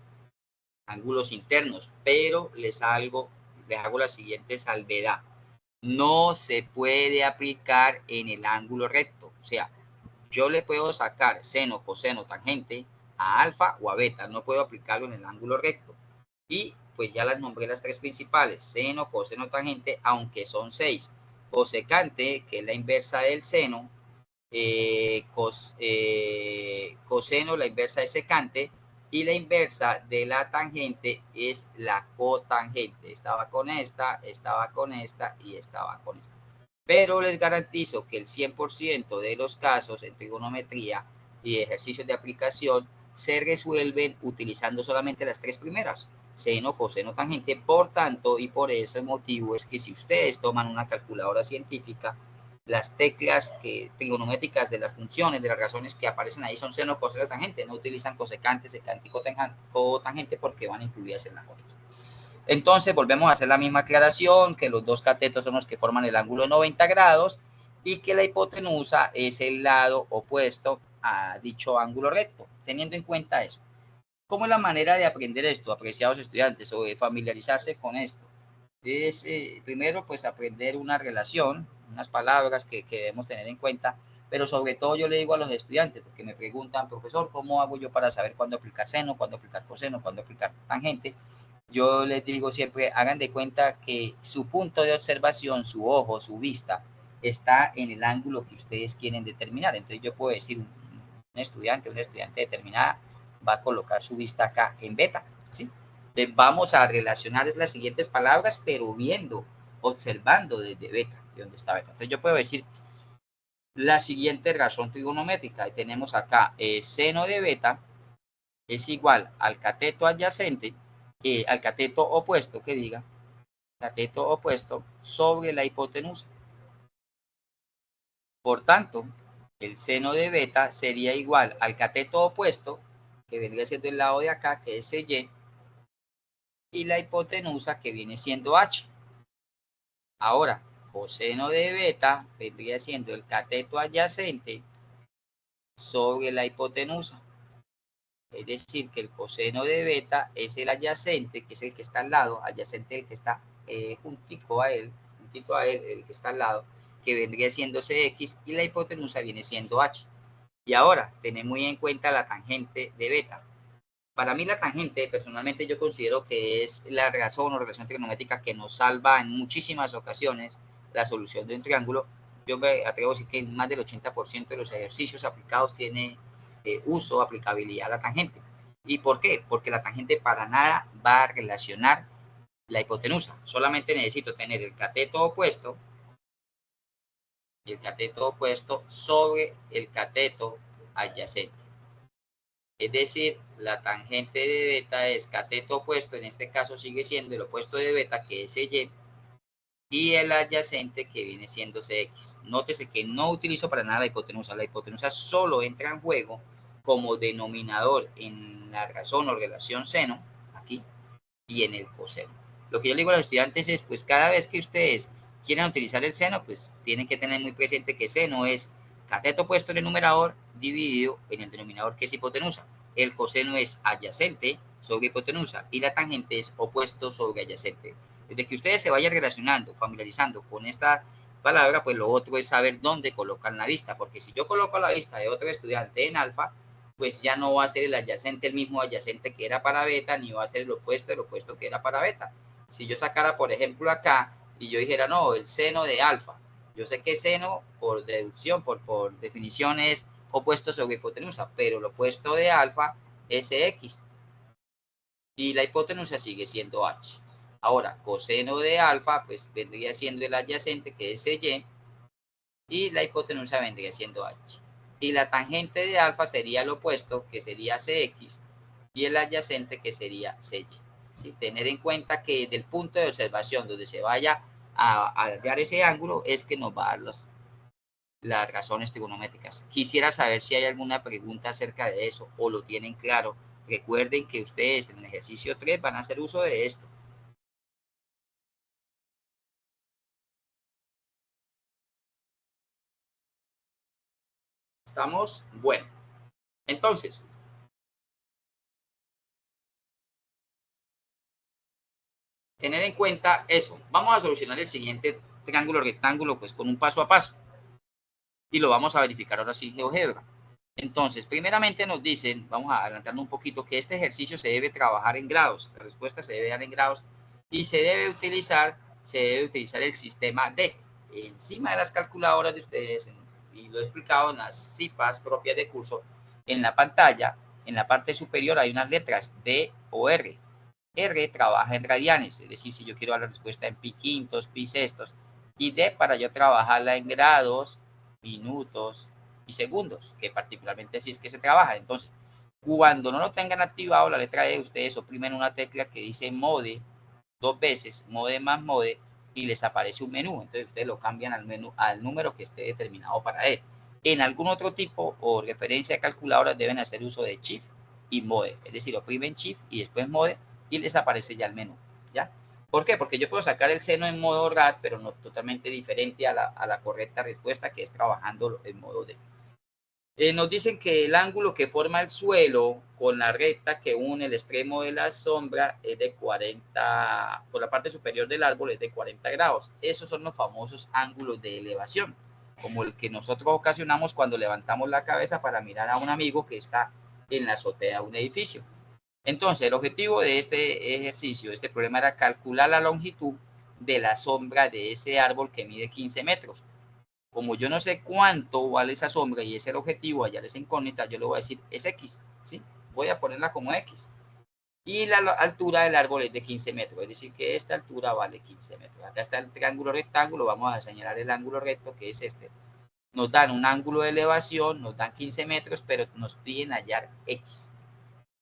internos, pero les hago la siguiente salvedad. No se puede aplicar en el ángulo recto. O sea, yo le puedo sacar seno, coseno, tangente a alfa o a beta. No puedo aplicarlo en el ángulo recto. Y pues ya las nombré las tres principales, seno, coseno, tangente, aunque son 6. Cosecante, que es la inversa del seno, coseno, la inversa es secante, y la inversa de la tangente es la cotangente. Estaba con esta y estaba con esta. Pero les garantizo que el 100% de los casos en trigonometría y ejercicios de aplicación se resuelven utilizando solamente las tres primeras, seno, coseno, tangente. Por tanto, y por ese motivo es que si ustedes toman una calculadora científica, las teclas trigonométricas de las funciones, de las razones que aparecen ahí son seno, coseno, tangente. No utilizan cosecante, secante y cotangente porque van incluidas en las otras. Entonces volvemos a hacer la misma aclaración, que los dos catetos son los que forman el ángulo de 90 grados y que la hipotenusa es el lado opuesto a dicho ángulo recto, teniendo en cuenta eso. ¿Cómo es la manera de aprender esto, apreciados estudiantes, o de familiarizarse con esto? Es primero pues aprender una relación, unas palabras que debemos tener en cuenta, pero sobre todo yo le digo a los estudiantes, porque me preguntan, profesor, ¿cómo hago yo para saber cuándo aplicar seno, cuándo aplicar coseno, cuándo aplicar tangente? Yo les digo siempre, hagan de cuenta que su punto de observación, su ojo, su vista, está en el ángulo que ustedes quieren determinar. Entonces yo puedo decir, una estudiante determinada va a colocar su vista acá en beta, ¿sí? Entonces vamos a relacionar las siguientes palabras, pero viendo, observando desde beta, de donde está beta. Entonces yo puedo decir la siguiente razón trigonométrica. Y tenemos acá, seno de beta es igual al cateto adyacente, al cateto opuesto, cateto opuesto sobre la hipotenusa. Por tanto, el seno de beta sería igual al cateto opuesto, que vendría siendo el lado de acá, que es Y, y la hipotenusa, que viene siendo H. Ahora, coseno de beta vendría siendo el cateto adyacente sobre la hipotenusa. Es decir, que el coseno de beta es el adyacente, que es el que está al lado, adyacente el que está juntito a él, el que está al lado, que vendría siendo CX, y la hipotenusa viene siendo H. Y ahora, tened muy en cuenta la tangente de beta. Para mí la tangente, personalmente yo considero que es la razón o relación trigonométrica que nos salva en muchísimas ocasiones la solución de un triángulo. Yo me atrevo a decir que más del 80% de los ejercicios aplicados tiene uso, aplicabilidad a la tangente. ¿Y por qué? Porque la tangente para nada va a relacionar la hipotenusa. Solamente necesito tener el cateto opuesto sobre el cateto adyacente. Es decir, la tangente de beta es cateto opuesto, en este caso sigue siendo el opuesto de beta, que es y el adyacente, que viene siendo CX. Nótese que no utilizo para nada la hipotenusa. La hipotenusa solo entra en juego como denominador en la razón o relación seno, aquí, y en el coseno. Lo que yo le digo a los estudiantes es, pues cada vez que ustedes quieran utilizar el seno, pues tienen que tener muy presente que seno es cateto opuesto en el numerador dividido en el denominador, que es hipotenusa. El coseno es adyacente sobre hipotenusa y la tangente es opuesto sobre adyacente. Desde que ustedes se vayan relacionando, familiarizando con esta palabra, pues lo otro es saber dónde colocan la vista, porque si yo coloco la vista de otro estudiante en alfa, pues ya no va a ser el adyacente el mismo adyacente que era para beta, ni va a ser el opuesto que era para beta. Si yo sacara, por ejemplo, acá, y yo dijera, no, el seno de alfa, yo sé que seno, por deducción, por definición, es opuesto sobre hipotenusa, pero el opuesto de alfa es X, y la hipotenusa sigue siendo H. Ahora, coseno de alfa, pues vendría siendo el adyacente, que es y la hipotenusa vendría siendo H. Y la tangente de alfa sería el opuesto, que sería CX, y el adyacente, que sería CY. ¿Sí? Tener en cuenta que del punto de observación donde se vaya a dar ese ángulo es que nos va a dar las razones trigonométricas. Quisiera saber si hay alguna pregunta acerca de eso o lo tienen claro. Recuerden que ustedes en el ejercicio 3 van a hacer uso de esto. ¿Estamos? Bueno. Entonces, tener en cuenta eso. Vamos a solucionar el siguiente triángulo rectángulo pues con un paso a paso. Y lo vamos a verificar ahora sí en GeoGebra. Entonces, primeramente nos dicen, vamos a adelantarnos un poquito, que este ejercicio se debe trabajar en grados. La respuesta se debe dar en grados y se debe utilizar el sistema DEC. Encima de las calculadoras de ustedes, y lo he explicado en las CIPAs propias de curso, en la pantalla, en la parte superior hay unas letras D o R. R trabaja en radianes, es decir, si yo quiero dar la respuesta en pi quintos, pi sextos, y D para yo trabajarla en grados, minutos y segundos, que particularmente así es que se trabaja. Entonces, cuando no lo tengan activado la letra E, ustedes oprimen una tecla que dice mode 2 veces, mode más mode, y les aparece un menú. Entonces ustedes lo cambian al menú, al número que esté determinado para él. En algún otro tipo o referencia de calculadoras deben hacer uso de Shift y Mode, es decir, oprimen Shift y después Mode y les aparece ya el menú, ¿ya? ¿Por qué? Porque yo puedo sacar el seno en modo RAD, pero no totalmente diferente a la correcta respuesta, que es trabajando en modo D. Nos dicen que el ángulo que forma el suelo con la recta que une el extremo de la sombra es de 40, por la parte superior del árbol es de 40 grados. Esos son los famosos ángulos de elevación, como el que nosotros ocasionamos cuando levantamos la cabeza para mirar a un amigo que está en la azotea de un edificio. Entonces, el objetivo de este ejercicio, este problema, era calcular la longitud de la sombra de ese árbol que mide 15 metros. Como yo no sé cuánto vale esa sombra y es el objetivo, allá es incógnita, yo le voy a decir es X, ¿sí? Voy a ponerla como X. Y la altura del árbol es de 15 metros, es decir, que esta altura vale 15 metros. Acá está el triángulo rectángulo, vamos a señalar el ángulo recto, que es este. Nos dan un ángulo de elevación, nos dan 15 metros, pero nos piden hallar X.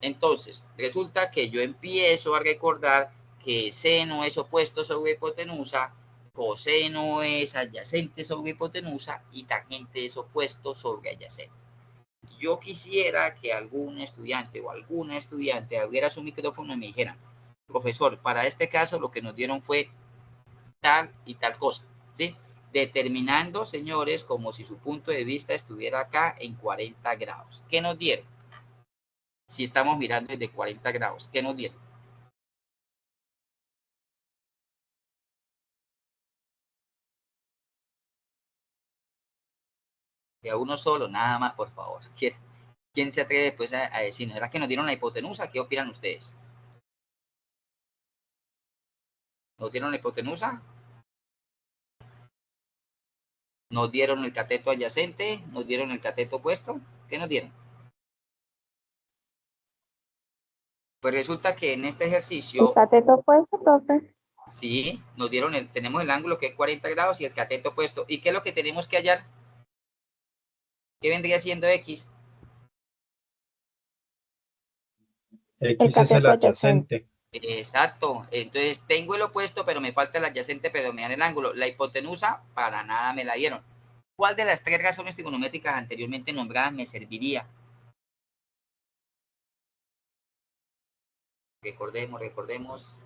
Entonces, resulta que yo empiezo a recordar que seno es opuesto sobre hipotenusa, coseno es adyacente sobre hipotenusa y tangente es opuesto sobre adyacente. Yo quisiera que algún estudiante o alguna estudiante abriera su micrófono y me dijera, profesor, para este caso lo que nos dieron fue tal y tal cosa, ¿sí? Determinando, señores, como si su punto de vista estuviera acá en 40 grados. ¿Qué nos dieron? Si estamos mirando desde 40 grados, ¿qué nos dieron? De a uno solo, nada más, por favor. ¿Quién se atreve después a decirnos? ¿Será que nos dieron la hipotenusa? ¿Qué opinan ustedes? ¿Nos dieron la hipotenusa? ¿Nos dieron el cateto adyacente? ¿Nos dieron el cateto opuesto? ¿Qué nos dieron? Pues resulta que en este ejercicio... ¿El cateto opuesto, profe? Sí, nos dieron tenemos el ángulo que es 40 grados y el cateto opuesto. ¿Y qué es lo que tenemos que hallar? ¿Qué vendría siendo X? X es el adyacente. Exacto. Entonces tengo el opuesto, pero me falta el adyacente, pero me dan el ángulo. La hipotenusa, para nada me la dieron. ¿Cuál de las tres razones trigonométricas anteriormente nombradas me serviría? Recordemos.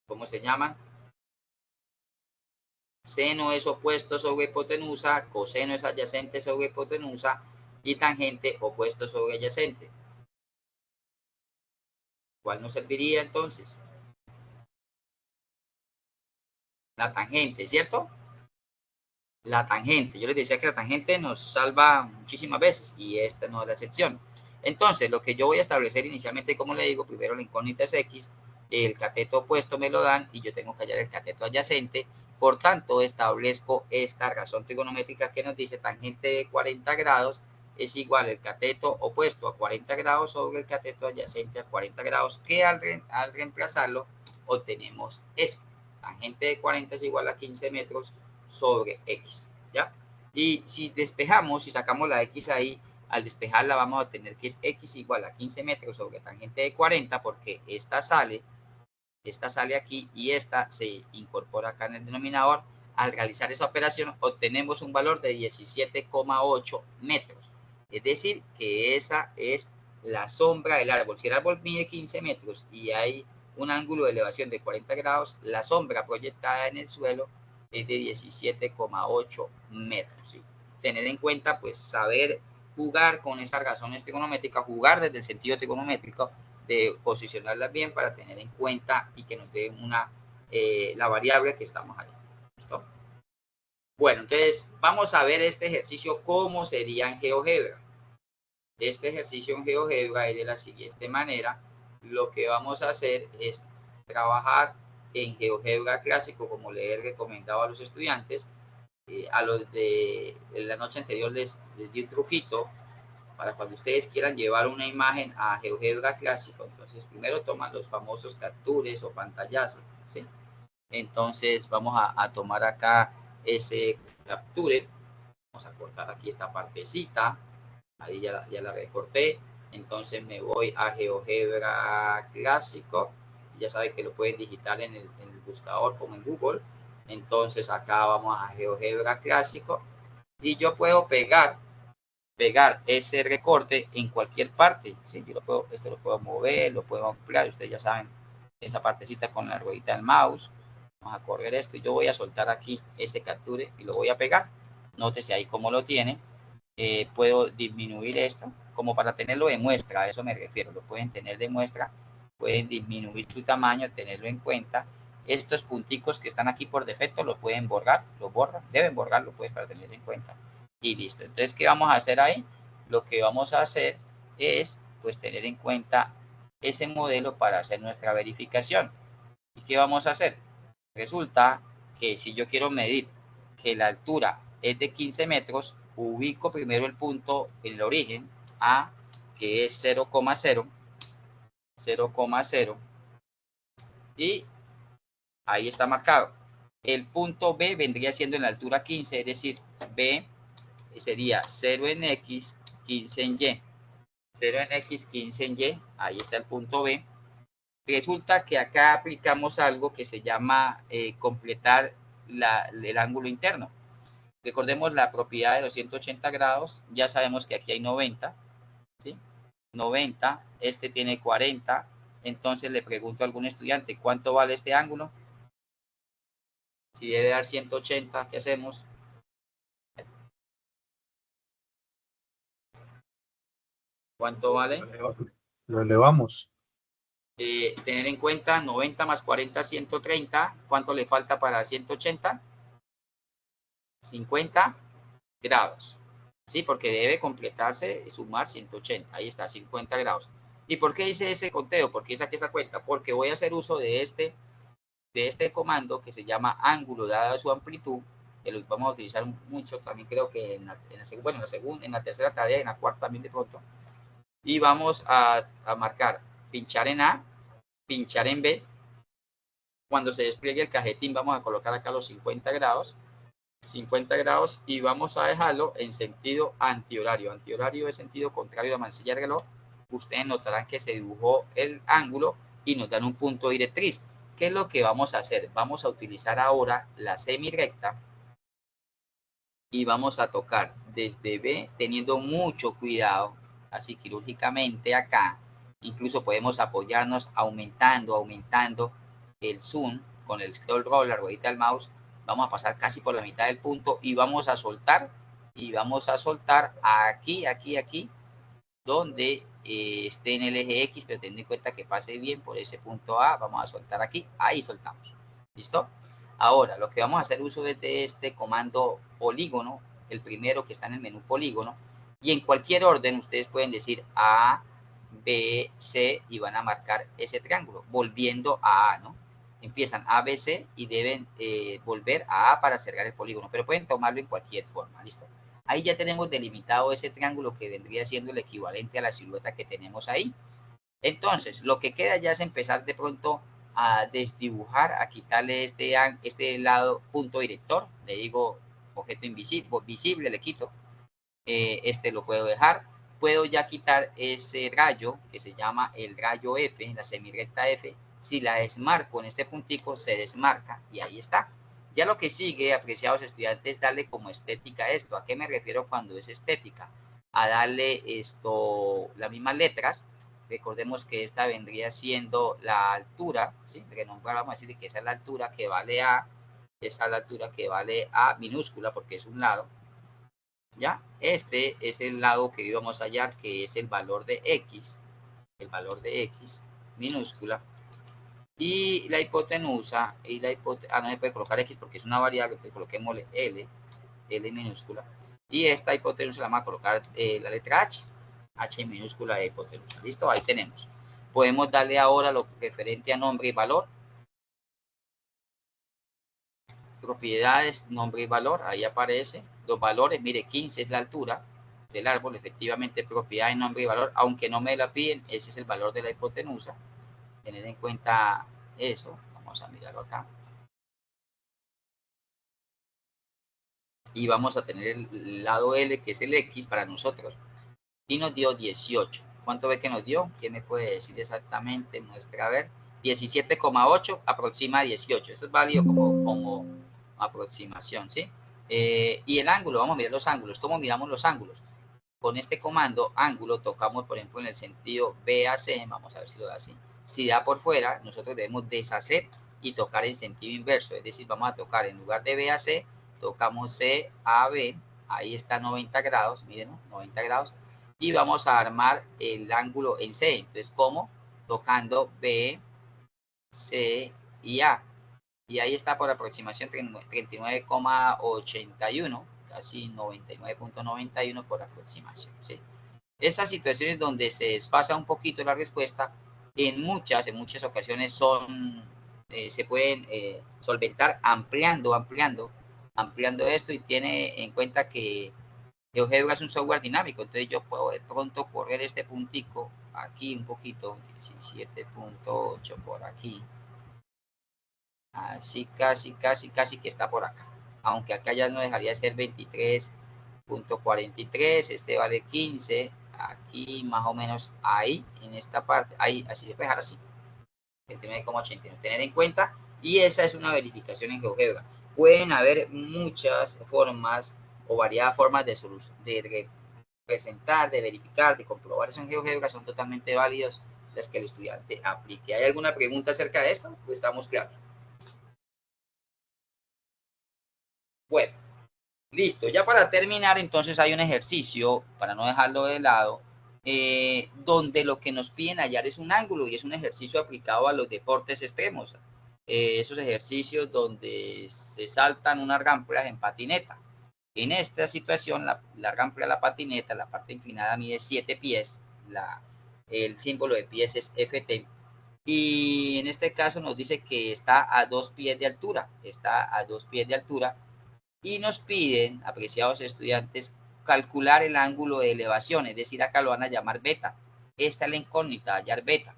¿Cómo se llaman? Seno es opuesto sobre hipotenusa, coseno es adyacente sobre hipotenusa y tangente opuesto sobre adyacente. ¿Cuál nos serviría entonces? La tangente, ¿cierto? La tangente. Yo les decía que la tangente nos salva muchísimas veces y esta no es la excepción. Entonces, lo que yo voy a establecer inicialmente, como le digo, primero la incógnita es X, el cateto opuesto me lo dan y yo tengo que hallar el cateto adyacente. Por tanto, establezco esta razón trigonométrica que nos dice tangente de 40 grados es igual al cateto opuesto a 40 grados sobre el cateto adyacente a 40 grados, que al reemplazarlo obtenemos eso. Tangente de 40 es igual a 15 metros sobre X, ¿ya? Y si despejamos, si sacamos la X ahí, al despejarla vamos a tener que es X igual a 15 metros sobre tangente de 40, porque esta sale aquí y esta se incorpora acá en el denominador. Al realizar esa operación obtenemos un valor de 17,8 metros. Es decir, que esa es la sombra del árbol. Si el árbol mide 15 metros y hay un ángulo de elevación de 40 grados, la sombra proyectada en el suelo es de 17,8 metros, ¿sí? Tener en cuenta, pues, saber jugar con esas razones trigonométricas, jugar desde el sentido trigonométrico, de posicionarlas bien para tener en cuenta y que nos dé la variable que estamos ahí. ¿Listo? Bueno, entonces vamos a ver este ejercicio cómo sería en GeoGebra. Este ejercicio en GeoGebra es de la siguiente manera. Lo que vamos a hacer es trabajar en GeoGebra clásico, como le he recomendado a los estudiantes. A los de la noche anterior les di un truquito para cuando ustedes quieran llevar una imagen a GeoGebra clásico. Entonces primero toman los famosos captures o pantallazos, ¿sí? Entonces vamos a tomar acá ese capture. Vamos a cortar aquí esta partecita. Ahí ya la recorté. Entonces me voy a GeoGebra clásico. Ya saben que lo pueden digitar en el buscador como en Google. Entonces acá vamos a GeoGebra clásico. Y yo puedo pegar ese recorte en cualquier parte. ¿Sí? Yo esto lo puedo mover, lo puedo ampliar. Ustedes ya saben, esa partecita con la ruedita del mouse. Vamos a correr esto y yo voy a soltar aquí ese capture y lo voy a pegar. Nótese ahí cómo lo tiene. Puedo disminuir esto como para tenerlo de muestra, a eso me refiero. Lo pueden tener de muestra, pueden disminuir su tamaño, tenerlo en cuenta. Estos punticos que están aquí por defecto lo pueden borrar, lo borran, deben borrarlo pues para tenerlo en cuenta. Y listo. Entonces, ¿qué vamos a hacer ahí? Lo que vamos a hacer es pues tener en cuenta ese modelo para hacer nuestra verificación. ¿Y qué vamos a hacer? Resulta que si yo quiero medir que la altura es de 15 metros, ubico primero el punto en el origen A, que es 0,0, y ahí está marcado. El punto B vendría siendo en la altura 15, es decir, B sería 0 en X, 15 en Y. 0 en X, 15 en Y, ahí está el punto B. Resulta que acá aplicamos algo que se llama completar el ángulo interno. Recordemos la propiedad de los 180 grados, ya sabemos que aquí hay 90, ¿sí? 90, este tiene 40, entonces le pregunto a algún estudiante, ¿cuánto vale este ángulo? Si debe dar 180, ¿qué hacemos? ¿Cuánto vale? Lo elevamos. Tener en cuenta 90 más 40, 130, ¿cuánto le falta para 180? 50 grados, ¿sí? Porque debe completarse, sumar 180, ahí está, 50 grados. ¿Y por qué hice ese conteo? ¿Por qué saqué esa cuenta? Porque voy a hacer uso de este comando que se llama ángulo dada su amplitud, que lo vamos a utilizar mucho, también creo que en la tercera tarea, en la cuarta también de pronto. Y vamos a marcar, pinchar en A, pinchar en B. Cuando se despliegue el cajetín vamos a colocar acá los 50 grados y vamos a dejarlo en sentido antihorario. Antihorario es sentido contrario a la manecilla del reloj. Ustedes notarán que se dibujó el ángulo y nos dan un punto directriz. ¿Qué es lo que vamos a hacer? Vamos a utilizar ahora la semirecta y vamos a tocar desde B teniendo mucho cuidado, así quirúrgicamente acá. Incluso podemos apoyarnos aumentando el zoom con el scroll roll, la ruedita del mouse. Vamos a pasar casi por la mitad del punto y vamos a soltar aquí, donde esté en el eje X, pero teniendo en cuenta que pase bien por ese punto A, vamos a soltar aquí, ahí soltamos. ¿Listo? Ahora, lo que vamos a hacer uso de este comando polígono, el primero que está en el menú polígono, y en cualquier orden ustedes pueden decir A, B, C y van a marcar ese triángulo, volviendo a A, ¿no? Empiezan A, B, C y deben volver a A para cerrar el polígono, pero pueden tomarlo en cualquier forma, ¿listo? Ahí ya tenemos delimitado ese triángulo que vendría siendo el equivalente a la silueta que tenemos ahí. Entonces, lo que queda ya es empezar de pronto a desdibujar, a quitarle este lado punto director. Le digo objeto visible, le quito. Este lo puedo dejar. Puedo ya quitar ese rayo que se llama el rayo F, la semirecta F. Si la desmarco en este puntico, se desmarca y ahí está. Ya lo que sigue, apreciados estudiantes, es darle como estética a esto. ¿A qué me refiero cuando es estética? A darle las mismas letras. Recordemos que esta vendría siendo la altura, ¿sí? Renombrar, vamos a decir que esa es la altura que vale A, esa es la altura que vale A minúscula porque es un lado. ¿Ya? Este es el lado que íbamos a hallar, que es el valor de X minúscula. Y la hipotenusa, no se puede colocar X porque es una variable, entonces coloquémosle L, L minúscula. Y esta hipotenusa la vamos a colocar la letra H. H minúscula de hipotenusa. ¿Listo? Ahí tenemos. Podemos darle ahora lo referente a nombre y valor. Propiedades, nombre y valor. Ahí aparece los valores. Mire, 15 es la altura del árbol. Efectivamente, propiedades, nombre y valor. Aunque no me la piden, ese es el valor de la hipotenusa. Tener en cuenta eso. Vamos a mirarlo acá. Y vamos a tener el lado L, que es el X para nosotros. Y nos dio 18. ¿Cuánto ve que nos dio? ¿Quién me puede decir exactamente? Muestra a ver. 17,8 aproxima a 18. Esto es válido como aproximación, ¿sí? Y el ángulo, vamos a mirar los ángulos. ¿Cómo miramos los ángulos? Con este comando, ángulo, tocamos, por ejemplo, en el sentido BAC. Vamos a ver si lo da así. Si da por fuera, nosotros debemos deshacer y tocar en sentido inverso. Es decir, vamos a tocar en lugar de BAC, tocamos CAB. Ahí está 90 grados, miren, 90 grados. Y vamos a armar el ángulo en C. Entonces, ¿cómo? Tocando B, C y A. Y ahí está por aproximación 39,81, casi 99,91 por aproximación, ¿sí? Esas situaciones donde se desfasa un poquito la respuesta, en muchas ocasiones se pueden solventar ampliando esto, y tiene en cuenta que GeoGebra es un software dinámico. Entonces yo puedo de pronto correr este puntico aquí un poquito, 17,8 por aquí, así casi que está por acá, aunque acá ya no dejaría de ser 23,43, este vale 15, aquí más o menos ahí, en esta parte, ahí, así se puede dejar así, 29,81, tener en cuenta. Y esa es una verificación en GeoGebra. Pueden haber muchas formas o variadas formas de presentar, de verificar, de comprobar eso en GeoGebra. Son totalmente válidos las que el estudiante aplique. ¿Hay alguna pregunta acerca de esto? Pues estamos claros. Bueno, listo. Ya para terminar, entonces hay un ejercicio, para no dejarlo de lado, donde lo que nos piden hallar es un ángulo, y es un ejercicio aplicado a los deportes extremos. Esos ejercicios donde se saltan unas ramplas en patineta. En esta situación, la rampla de la patineta, la parte inclinada mide 7 pies, el símbolo de pies es FT, y en este caso nos dice que está a 2 pies de altura, y nos piden, apreciados estudiantes, calcular el ángulo de elevación, es decir, acá lo van a llamar beta. Esta es la incógnita, hallar beta.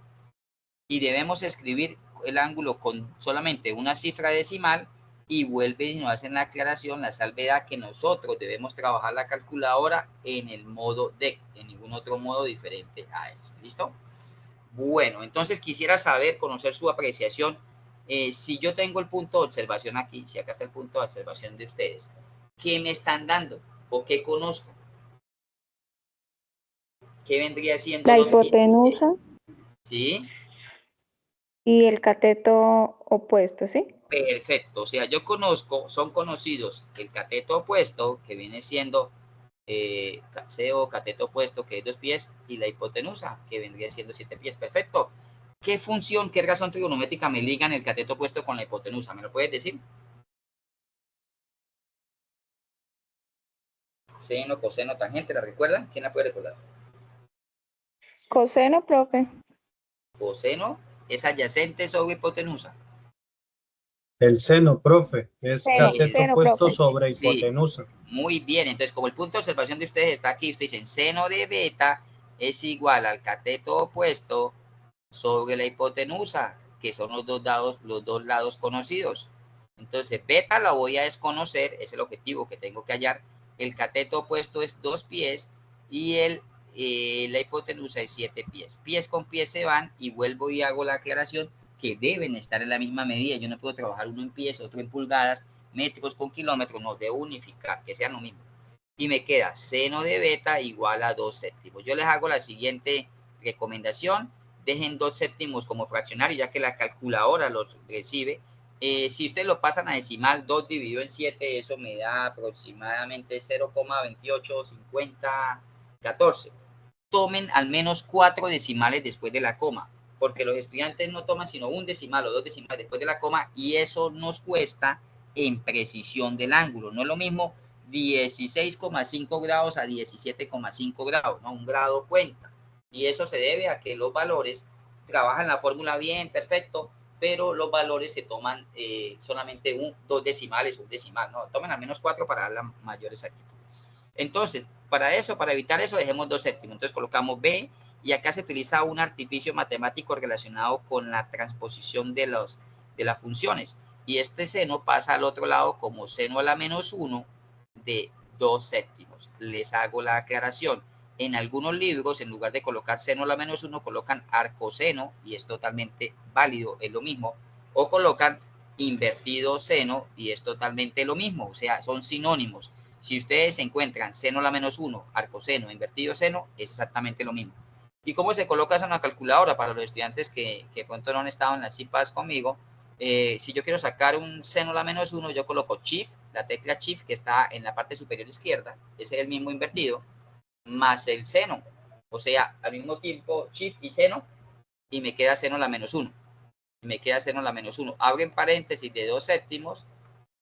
Y debemos escribir el ángulo con solamente una cifra decimal, y vuelven y nos hacen la aclaración, la salvedad, que nosotros debemos trabajar la calculadora en el modo DEC, en ningún otro modo diferente a ese. ¿Listo? Bueno, entonces quisiera saber, conocer su apreciación. Si yo tengo el punto de observación aquí, si acá está el punto de observación de ustedes, ¿qué me están dando o qué conozco? ¿Qué vendría siendo la los hipotenusa? ¿Sí? Y el cateto opuesto, ¿sí? Perfecto, o sea, yo conozco, son conocidos el cateto opuesto, que viene siendo CO, cateto opuesto, que es 2 pies, y la hipotenusa, que vendría siendo 7 pies. Perfecto. ¿Qué función, qué razón trigonométrica me ligan el cateto opuesto con la hipotenusa? ¿Me lo puedes decir? Seno, coseno, tangente, ¿la recuerdan? ¿Quién la puede recordar? Coseno, profe. Coseno es adyacente sobre hipotenusa. El seno, profe, es cateto Seno, opuesto profe. sobre Sí, hipotenusa. muy bien. Entonces, como el punto de observación de ustedes está aquí, ustedes dicen seno de beta es igual al cateto opuesto sobre la hipotenusa, que son los dos lados conocidos. Entonces, beta la voy a desconocer, es el objetivo que tengo que hallar. El cateto opuesto es 2 pies y la hipotenusa es 7 pies. Pies con pies se van, y vuelvo y hago la aclaración que deben estar en la misma medida. Yo no puedo trabajar uno en pies, otro en pulgadas, metros con kilómetros, no, debo unificar, que sean lo mismo. Y me queda seno de beta igual a 2 séptimos. Yo les hago la siguiente recomendación: dejen 2 séptimos como fraccionario, ya que la calculadora los recibe. Si ustedes lo pasan a decimal, 2 dividido en 7, eso me da aproximadamente 0,285014. Tomen al menos 4 decimales después de la coma, porque los estudiantes no toman sino un decimal o 2 decimales después de la coma, y eso nos cuesta en precisión del ángulo. No es lo mismo 16,5 grados a 17,5 grados, ¿no? Un grado cuenta. Y eso se debe a que los valores trabajan la fórmula bien, perfecto, pero los valores se toman solamente dos decimales, un decimal, ¿no? Tomen al menos 4 para dar la mayor exactitud. Entonces, para eso, para evitar eso, dejemos 2 séptimos. Entonces colocamos B y acá se utiliza un artificio matemático relacionado con la transposición de las funciones. Y este seno pasa al otro lado como seno a la menos 1 de 2 séptimos. Les hago la aclaración. En algunos libros, en lugar de colocar seno a la menos 1, colocan arcoseno y es totalmente válido, es lo mismo. O colocan invertido seno y es totalmente lo mismo, o sea, son sinónimos. Si ustedes encuentran seno a la menos 1, arcoseno, invertido seno, es exactamente lo mismo. ¿Y cómo se coloca eso en la calculadora? Para los estudiantes que pronto no han estado en las CIPAS conmigo, si yo quiero sacar un seno a la menos 1, yo coloco Shift, la tecla Shift que está en la parte superior izquierda, ese es el mismo invertido, más el seno, o sea, al mismo tiempo Shift y seno, y me queda seno a la menos 1. Me queda seno a la menos 1. Abren paréntesis de 2 séptimos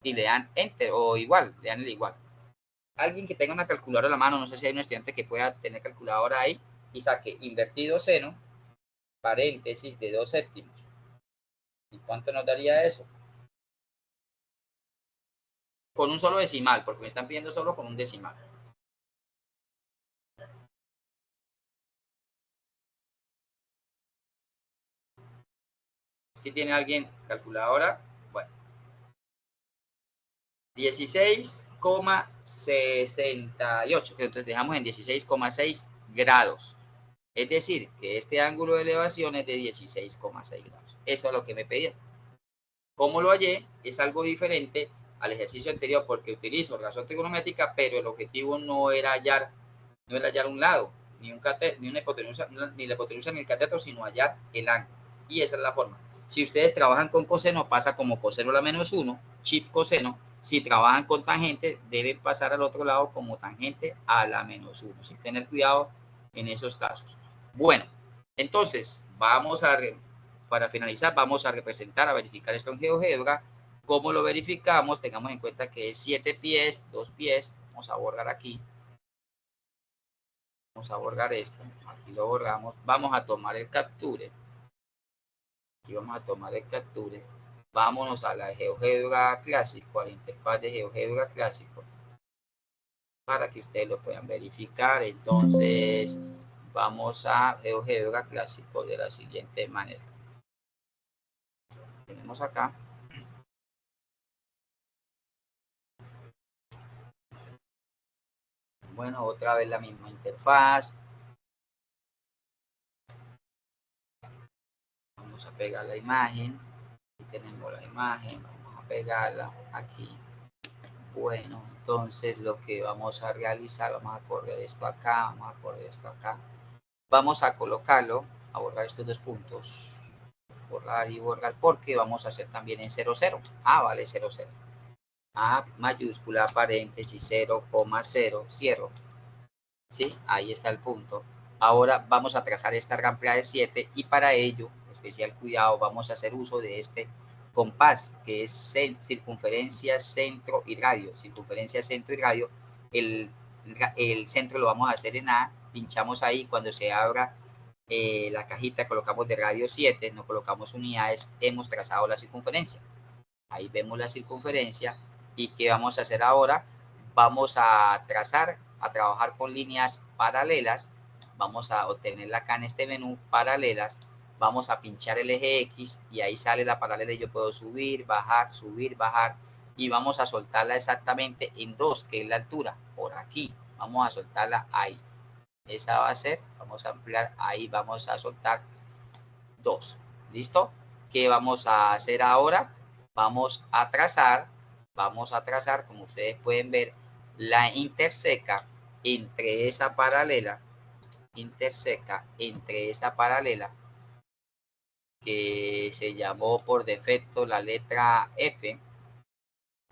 y le dan Enter, o igual, le dan el igual. Alguien que tenga una calculadora a la mano, no sé si hay un estudiante que pueda tener calculadora ahí, y saque invertido seno, paréntesis de 2 séptimos. ¿Y cuánto nos daría eso? Con un solo decimal, porque me están pidiendo solo con un decimal. Si tiene alguien calculadora, bueno. 16,68. Entonces dejamos en 16,6 grados. Es decir, que este ángulo de elevación es de 16,6 grados. Eso es lo que me pedían. ¿Cómo lo hallé? Es algo diferente al ejercicio anterior porque utilizo razón trigonométrica, pero el objetivo no era hallar un lado, ni la hipotenusa ni el cateto, sino hallar el ángulo. Y esa es la forma. Si ustedes trabajan con coseno, pasa como coseno a la menos 1, shift coseno. Si trabajan con tangente, deben pasar al otro lado como tangente a la menos 1, sin tener cuidado en esos casos. Bueno, entonces, para finalizar, vamos a representar, a verificar esto en GeoGebra. ¿Cómo lo verificamos? Tengamos en cuenta que es 7 pies, 2 pies. Vamos a borrar aquí. Vamos a borrar esto. Aquí lo borramos. Vamos a tomar el capture. Aquí vamos a tomar el capture. Vámonos a la GeoGebra Clásico, a la interfaz de GeoGebra Clásico, para que ustedes lo puedan verificar. Entonces, vamos a GeoGebra Clásico de la siguiente manera. Tenemos acá. Bueno, otra vez la misma interfaz. Vamos a pegar la imagen. Aquí tenemos la imagen. Vamos a pegarla aquí. Bueno, entonces lo que vamos a realizar, vamos a correr esto acá, vamos a correr esto acá. Vamos a colocarlo, a borrar estos 2 puntos. Borrar y borrar porque vamos a hacer también en 0, 0. A vale 0, 0. A mayúscula, paréntesis, 0,0, cierro. ¿Sí? Ahí está el punto. Ahora vamos a trazar esta rampa de 7 y para ello, especial cuidado, vamos a hacer uso de este compás que es circunferencia, centro y radio. Circunferencia, centro y radio. El centro lo vamos a hacer en A. Pinchamos ahí cuando se abra la cajita, colocamos de radio 7, no colocamos unidades, hemos trazado la circunferencia. Ahí vemos la circunferencia. ¿Y qué vamos a hacer ahora? Vamos a trazar, a trabajar con líneas paralelas. Vamos a obtenerla acá en este menú, paralelas. Vamos a pinchar el eje X y ahí sale la paralela y yo puedo subir, bajar, y vamos a soltarla exactamente en 2, que es la altura, por aquí. Vamos a soltarla ahí. Esa va a ser, vamos a ampliar, ahí vamos a soltar 2. ¿Listo? ¿Qué vamos a hacer ahora? Vamos a trazar, como ustedes pueden ver, la interseca entre esa paralela, que se llamó por defecto la letra F,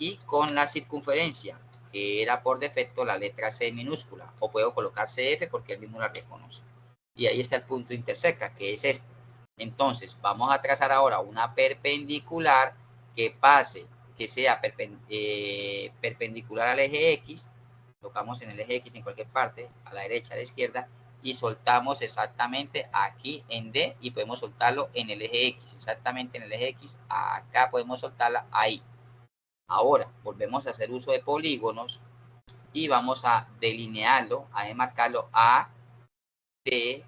y con la circunferencia, que era por defecto la letra C minúscula, o puedo colocar CF porque él mismo la reconoce. Y ahí está el punto interseca, que es este. Entonces, vamos a trazar ahora una perpendicular que pase que sea perpendicular al eje X, tocamos en el eje X en cualquier parte, a la derecha, a la izquierda, y soltamos exactamente aquí en D, y podemos soltarlo en el eje X, exactamente en el eje X, acá podemos soltarla ahí. Ahora, volvemos a hacer uso de polígonos, y vamos a delinearlo, a demarcarlo A, D,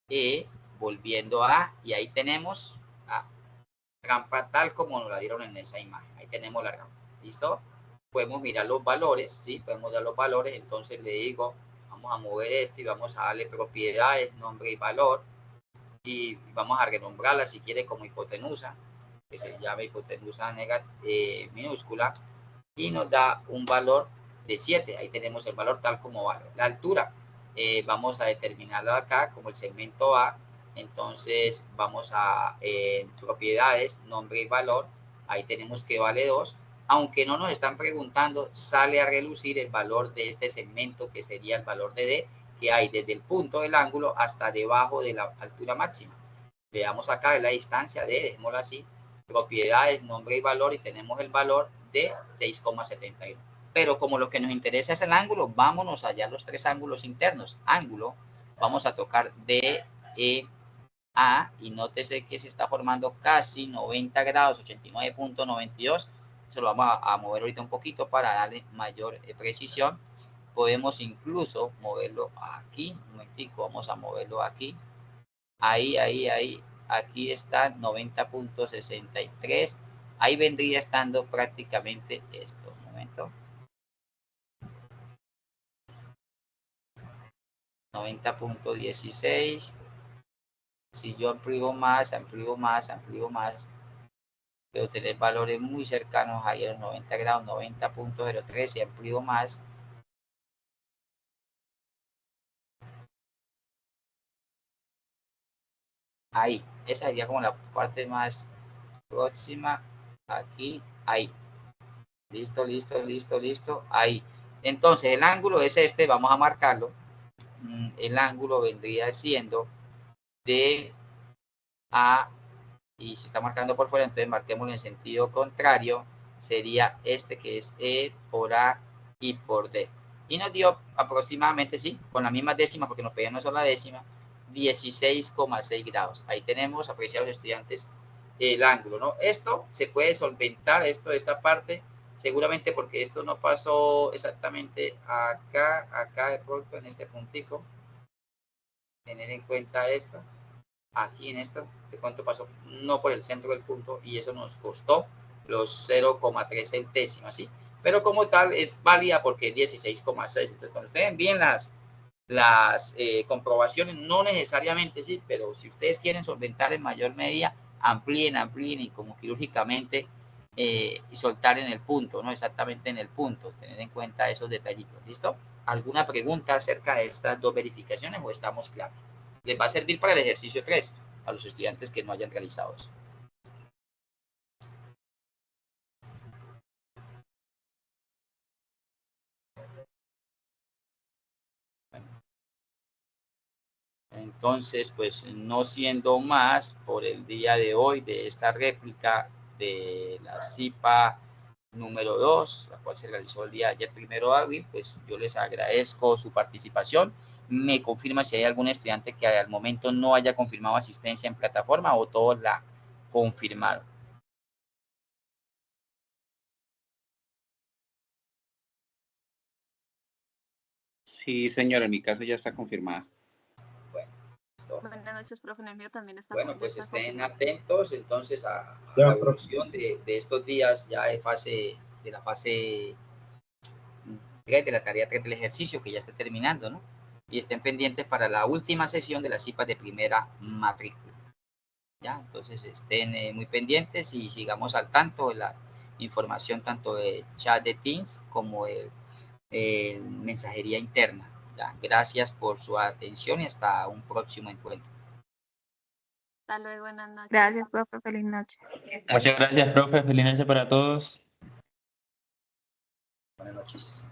E, volviendo a, y ahí tenemos la rampa tal como nos la dieron en esa imagen. Ahí tenemos la rampa. ¿Listo? Podemos mirar los valores, ¿sí? Podemos dar los valores, entonces le digo, vamos a mover esto y vamos a darle propiedades, nombre y valor, y vamos a renombrarla si quiere como hipotenusa, que se llama hipotenusa minúscula, y nos da un valor de 7. Ahí tenemos el valor tal como vale. La altura, vamos a determinarlo acá como el segmento A. Entonces vamos a propiedades, nombre y valor. Ahí tenemos que vale 2. Aunque no nos están preguntando, sale a relucir el valor de este segmento, que sería el valor de D, que hay desde el punto del ángulo hasta debajo de la altura máxima. Veamos acá la distancia de, dejémoslo así, propiedades, nombre y valor, y tenemos el valor de 6,71. Pero como lo que nos interesa es el ángulo, vámonos allá a los tres ángulos internos. Ángulo, vamos a tocar D, E, A, y nótese que se está formando casi 90 grados, 89.92. Eso lo vamos a mover ahorita un poquito para darle mayor precisión. Podemos incluso moverlo aquí, un momentico, vamos a moverlo aquí. Ahí, aquí está 90.63. Ahí vendría estando prácticamente esto. Un momento. 90.16. Si yo amplío más, puedo tener valores muy cercanos ahí a los 90 grados, 90.03. Si amplío más, ahí. Esa sería como la parte más próxima. Aquí, ahí. Listo, listo, listo, listo. Ahí. Entonces, el ángulo es este, vamos a marcarlo. El ángulo vendría siendo de A, y se está marcando por fuera, entonces marquémoslo en sentido contrario. Sería este, que es E por A y por D. Y nos dio aproximadamente, sí, con la misma décima, porque nos pedían una sola décima, 16,6 grados. Ahí tenemos, apreciados estudiantes, el ángulo, ¿no? Esto se puede solventar, esta parte, seguramente porque esto no pasó exactamente acá de pronto en este puntico. Tener en cuenta esto, aquí en esto, de cuánto pasó, no por el centro del punto, y eso nos costó los 0,3 centésimas, ¿sí? Pero como tal es válida porque es 16,6. Entonces, cuando ustedes envíen las comprobaciones, no necesariamente, sí, pero si ustedes quieren solventar en mayor medida, amplíen y como quirúrgicamente y soltar en el punto, ¿no? Exactamente en el punto, tener en cuenta esos detallitos, ¿listo? ¿Alguna pregunta acerca de estas dos verificaciones o estamos claros? Les va a servir para el ejercicio 3 a los estudiantes que no hayan realizado eso. Bueno. Entonces, pues no siendo más por el día de hoy de esta réplica de la CIPA número 2, la cual se realizó el día de ayer, 1 de abril, pues yo les agradezco su participación. Me confirman si hay algún estudiante que al momento no haya confirmado asistencia en plataforma o todos la confirmaron. Sí, señor, en mi caso ya está confirmada. Bueno, listo. Buenas noches, profe. En el mío también está. Bueno, pues está estén confirmado. atentos entonces a la evolución de estos días ya de la fase 3 de la tarea 3 del ejercicio que ya está terminando, ¿no? Y estén pendientes para la última sesión de las CIPAs de primera matrícula. ¿Ya? Entonces estén muy pendientes y sigamos al tanto de la información tanto de chat de Teams como de mensajería interna. ¿Ya? Gracias por su atención y hasta un próximo encuentro. Hasta luego, buenas noches. Gracias, profe. Feliz noche. Muchas gracias, profe. Feliz noche para todos. Buenas noches.